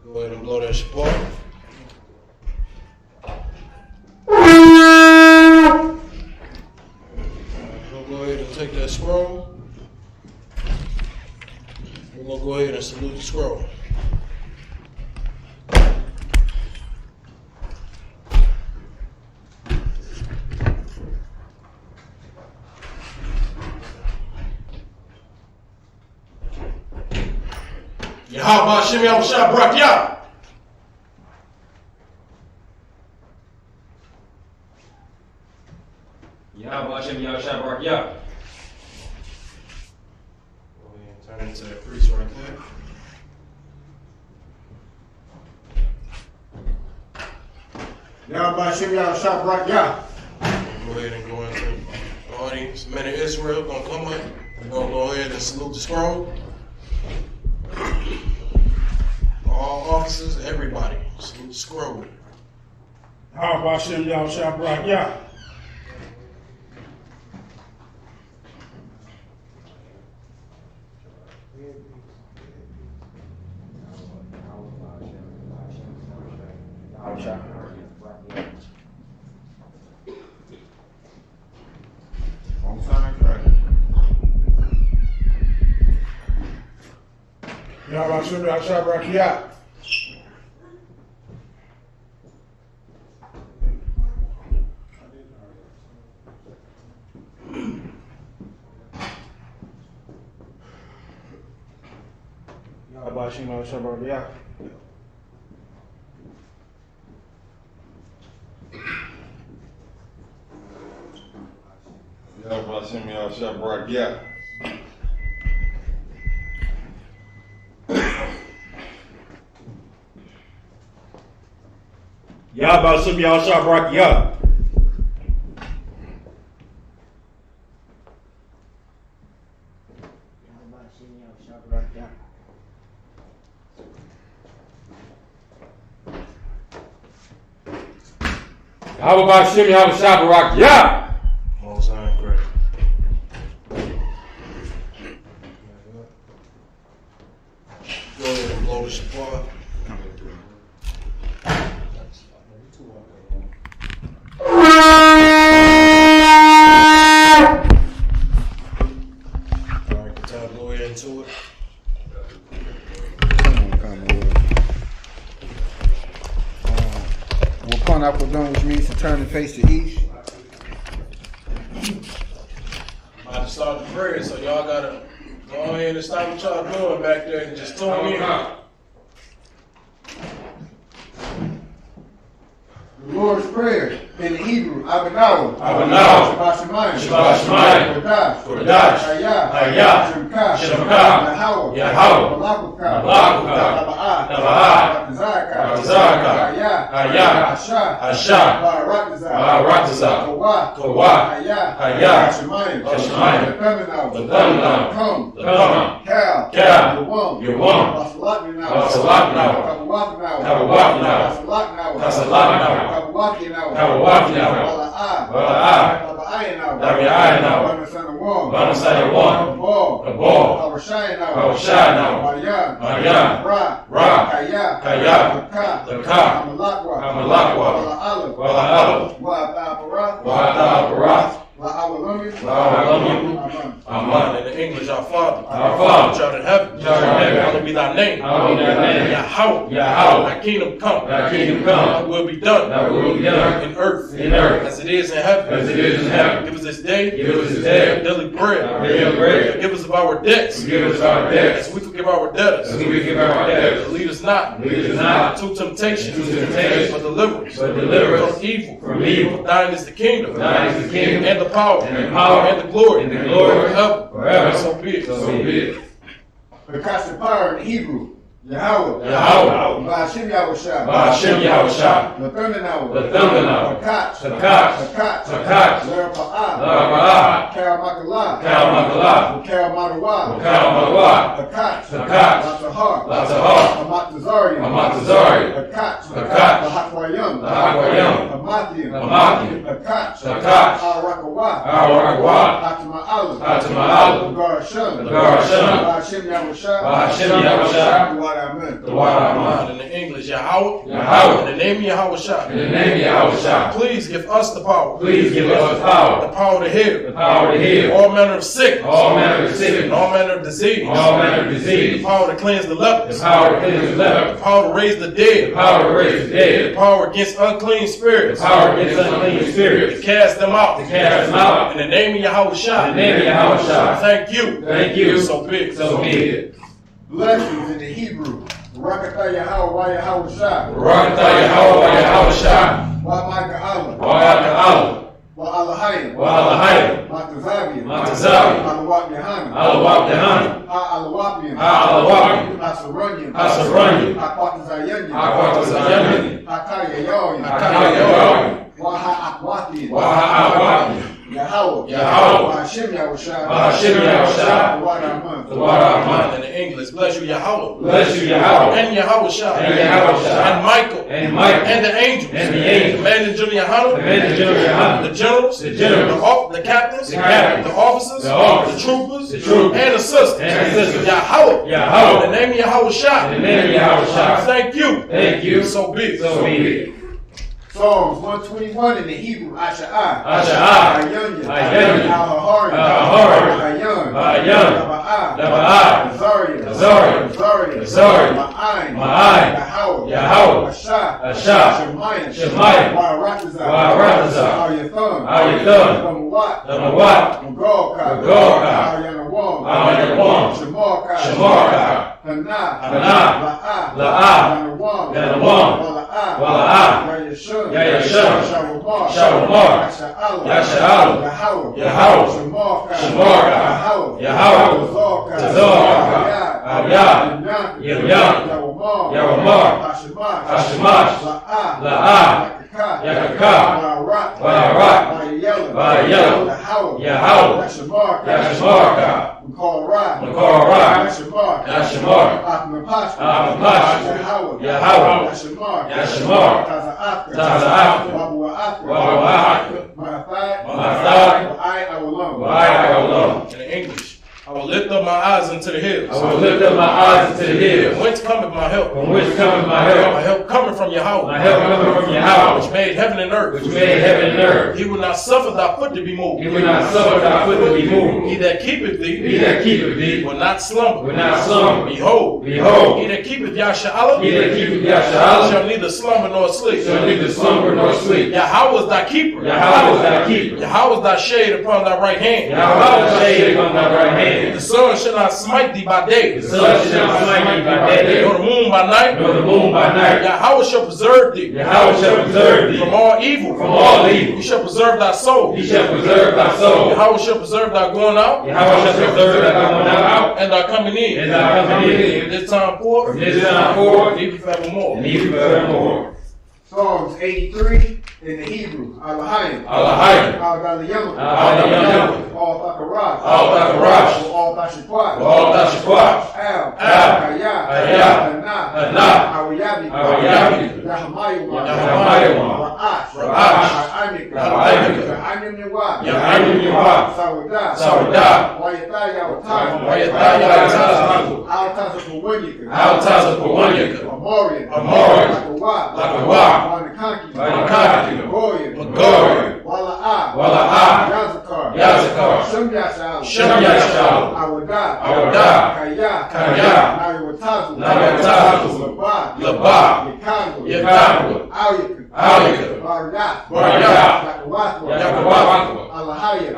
Go ahead and blow that shofar. Go ahead and take that scroll. We're going to go ahead and salute the scroll. Yahweh Hashem Yahushua Barak Yah. Yahweh Hashem Yahushua Barak Yah. Go ahead and turn into that priest right there. Yahweh Hashem Yahushua Barak Yah. Go ahead and go into the audience. Men of Israel gonna come up. We're gonna go ahead and salute the scroll. All officers, everybody, salute the scroll. How about Shem Yahushua Barak Yah? Wrong sign, correct. Yahweh Shem Yahushua Barak Yah. Yahbashim Yahshua Barakiyah. How about Shim Yahshua Barakiyah? Most High great. Go ahead and blow the shofar. Alright, can time go ahead into it. Wakon Akodon, which means to turn and face the east. About to start the prayer, so y'all gotta go ahead and stop what y'all doing back there and just tune in. The Lord's Prayer in the Hebrew, Abanawa, Abanawa, Shabbat Shemayim, Kodash, Kodash, Hayah, Hayah, Shemkah, Shemkah, Yahweh, Yahweh, Malakukah, Malakukah, Taba'ah, Taba'ah, Zakah, Hayah, Asha, Asha, Barakazah, Kawah, Hayah, Shemayim, Shemayim, Tabenacles, Come, Cal, Yawam, Salatnau, Kabawatnau, Kasalatnau, Kabawatnau, Dabi'ainau, Banasayawam, Kabal, Kawashainau, Maryan, Ra, Kaya, Laka, Amalakwa, Wala'alav, Wa'ata'aparath, Aman. In the English, our Father. Our Father. Which art in heaven. Hallowed be thy name. Yahweh. Thy kingdom come. Thy will be done. In earth. As it is in heaven. Give us this day. Our daily bread. Forgive us of our debts. As we forgive our debtors. Lead us not into temptation. But deliver us from evil. Thine is the kingdom. And the power. And the glory. Forever. So be it. The power in Hebrew, Yahweh, Ba'ashim Yahushua, the Tabenacles, Takat, Lerapa'ah, Karamakalah, Karamadawa, Takat, Latahar, Amatazarian, Takat, Lahakwaryam, Hamathian, Takat, Al-Rakawah, Hatama'alah, Garasham, Ba'ashim Yahushua, The water in the English, Yahweh. In the name of Yahweh. Please give us the power. The power to heal. All manner of sickness. And all manner of disease. The power to cleanse the lepers. The power to raise the dead. The power against unclean spirits. To cast them out. In the name of Yahweh. Thank you. So be it. Blessings in the Hebrew. Barakatah Yahweh, Yahushua. Wa'amaka Allah. Wa'alahayim. Matazavian. Alawap Yahana. Hasarunyan. Akwatazayanyan. Hakayayoyan. Wa'ha'akwatian. Yahweh. Ba'ashim Yahushua. The water Aman. In the English, bless you, Yahweh. And Yahushua. And Michael. And the angels. The man in Junior Yahana. The generals. The captains. The officers. The troopers. And the sisters. Yahweh. In the name of Yahushua. Thank you. So be it. Psalms 121 in the Hebrew, Asha'ah, Hayanyan, Al-Hahari, Hayan, Taba'ah, Azariah, Ma'ayin, Yahweh, Asha, Shemayim, Wa'aratazah, Ayatun, Namawat, Magorka, Arianawam, Shamarka, Hana, La'a, Yanawam, Wala'a, Yayashun, Shawamar, Yasha'al, Yahawah, Shamarka, Yahawah, Tazorka, Aryad, Yilyan, Yawamar, Hashimash, La'a, Yakaka, Wayarat, Vayel, Yahawah, Yashamarka, Makora, Yashamar, Ahmapash, Yahawah, Yashamar, Taza'ak, Wabu'ak, Ma'athak, In English, I will lift up my eyes into the hills. Whence cometh my help? My help coming from Yahweh. Which made heaven and earth. He will not suffer thy foot to be moved. He that keepeth thee will not slumber. Behold, he that keepeth Yasha'ala shall neither slumber nor sleep. Yahweh is thy keeper. Yahweh is thy shade upon thy right hand. The sun shall not smite thee by day. Nor the moon by night. Yahweh shall preserve thee. From all evil. He shall preserve thy soul. Yahweh shall preserve thy going out. And thy coming in. From this time forth. Even forevermore. Psalms 83 in the Hebrew. Alahayim. Al-Galiyam. Al-Thakarash. Al-Thashikwat. Al. Kaya. Hana. Awiyabi. Yahamayu. Ra'ash. Ayimniwa. Sawada. Wayataya. Al-Taza Pawanyika. Amorian. Lakawah. Wanakaki, Magorian, Wala'a, Yazakar, Shumyashal, Awada, Kaya, Nayawatazu, Labah, Yakangwa, Auyaka, Baryat, Yakawatwa, Alahaya,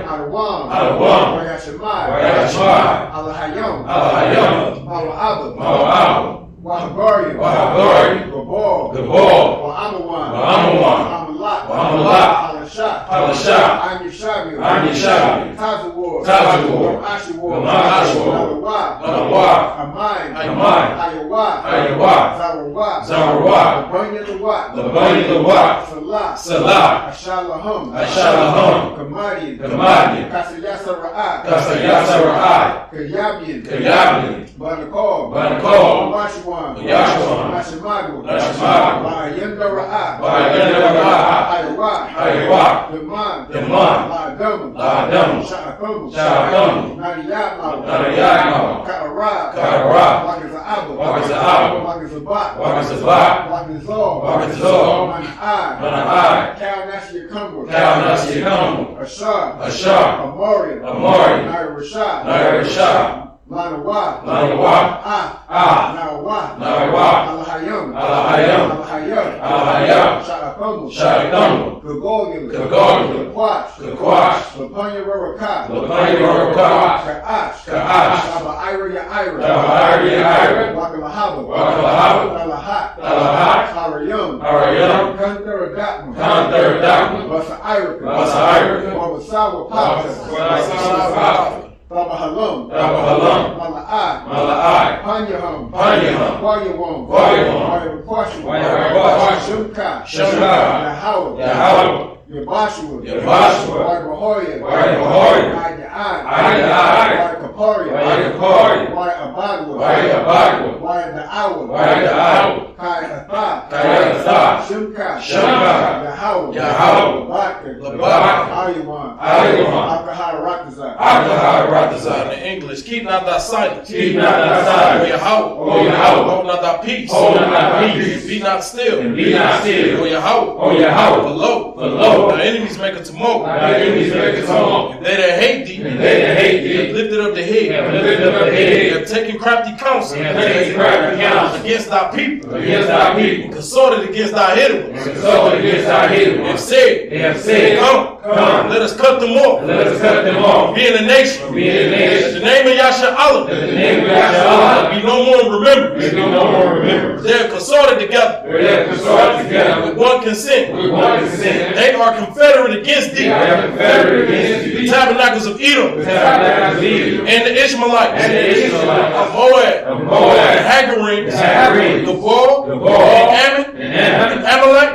Alawam, Wayashimai, Alahayam, Mala'aba, Wahabari, Gabor, Wa'amawan, Wa'amalat, Halasha, Amishabi, Tazawar, Ashiwar, Nalawah, Amai, Ayawa, Zarawah, Labani, Salah, Ashalahum, Kamadian, Kasayasara'ai, Kayabian, Banakor, Yashuan, Nashimagu, Bayenda Ra'a, Deman, La'adamu, Sha'akamu, Nariyama, Ka'ara, Wakaza'aba, Wakazabat, Wakazor, Mana'ai, Kalnashiyakumbu, Ashar, Amorian, Nairashah, Lanawa, Nawa, Alahayam, Sha'akamu, Gagorgil, Kakwash, Lapanya Raraka, Ka'ash, Ira, Wakalahaba, Alahat, Harayam, Kantharadatma, Basa'iraka, Wabasawa Papa, Tabahalum, Mala'ai, Panyahum, Wayawam, Shumka, Yahawah, Yabashua, Waibahoya, Waikaparia, Waibadwa, Waida'awa, Kayatha, Shumka, Yahawah, Ayawan, Akahara In English, keep not thy silence. O Yahweh, hold not thy peace. Be not still. O Yahweh, for lo, thy enemies make a tumult. And they that hate thee And they that hate thee. Have lifted up the head. Have lifted up the head. Have taken crafty counsel. Have taken crafty counsel. Against thy people. Against thy people. And consorted against thy hidden ones. And consorted against thy hidden ones. And said. They have said. Come. Come. Let us cut them off. Let us cut them off. Being a nation. Being a nation. The name of Yasha Allah. The name of Yasha Allah. Be no more remembered. Be no more remembered. They have consorted together. They have consorted together. With one consent. With one consent. They are confederate against thee. They are confederate against thee. The tabernacles of Edom. The tabernacles of Edom. And the Ishmaelites. And the Ishmaelites. Of Moab. Of Moab. The Hagarenes. The Hagarenes. The Baal. The Baal. The Ammon. The Amalek.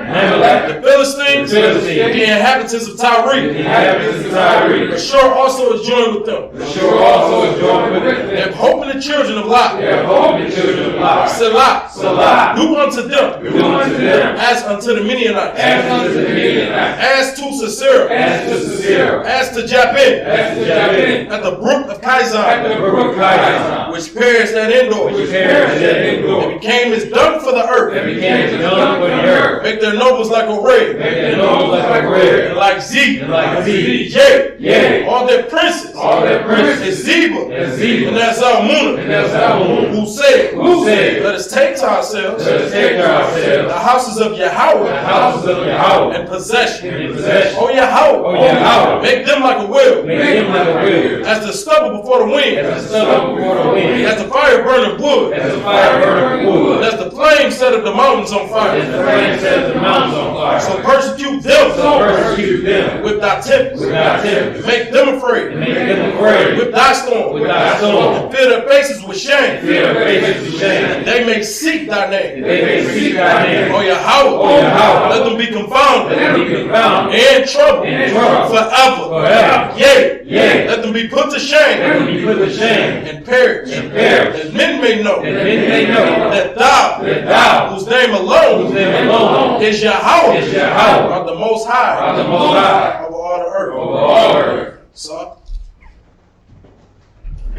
The Philistines. The inhabitants of Tyre. The inhabitants of Tyre. Ashur also is joined with them. Ashur also is joined with them. They have hope in the children of Lot. They have hope in the children of Lot. Salah. Salah. Do unto them. Do unto them. As unto the Midianites. As unto the Midianites. As to Sisera. As to Sisera. As to Jabin. As to Jabin. At the brook of Kaisan. At the brook of Kaisan. Which perished at Endor. Which perished at Endor. It became as dung for the earth. It became as dung for the earth. Make their nobles like a red. Make their nobles like a red. And like Z. And like Z. Yea. Yea. All their princes. All their princes. And Zeba. And Zeba. And that's Zalmunna. And that's Zalmunna. Who said. Who said. Let us take to ourselves. Let us take to ourselves. The houses of Yahweh. The houses of Yahweh. And possession. And possession. Oh Yahweh. Oh Yahweh. Make them like a wheel. Make them like a wheel. As the stubble before the wind. As the stubble before the wind. As the fire burning wood. As the fire burning wood. As the flame set up the mountains on fire. As the flame set up the mountains on fire. So persecute them. So persecute them. With thy tempest. With thy tempest. Make them afraid. Make them afraid. With thy storm. With thy storm. And fill their faces with shame. Fill their faces with shame. They may seek thy name. They may seek thy name. Oh Yahweh. Oh Yahweh. Let them be confounded. Let them be confounded. And trouble. And trouble. Forever. Forever. Yea. Yea. Let them be put to shame. Let them be put to shame. And perish. And perish. That men may know. That men may know. That thou. Whose name alone. Whose name alone. Is Yahweh. Is Yahweh. Are the most high. Are the most high. Over all the earth. Over all the earth. So.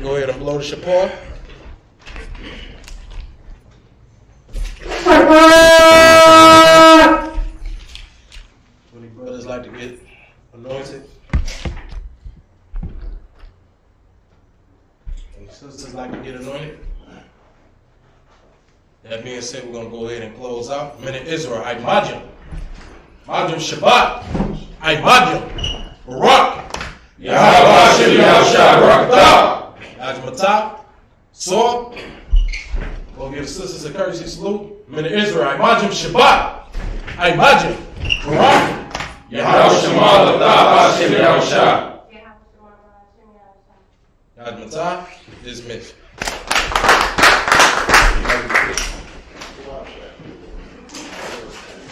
Go ahead and blow the shapar. Any brothers like to get anointed? Any sisters like to get anointed? That being said, we're going to go ahead and close out. Minute Israel, Imagine. Majim Shabbat. Imagine. Barak. Yahweh Hashem Yahushua Barak. Ajmatah. So. We'll give sisters a courtesy salute. Minute Israel, Imagine Shabbat. Imagine. Barak. Yahweh Shema Hashem Yahushua. Ajmatah is missed.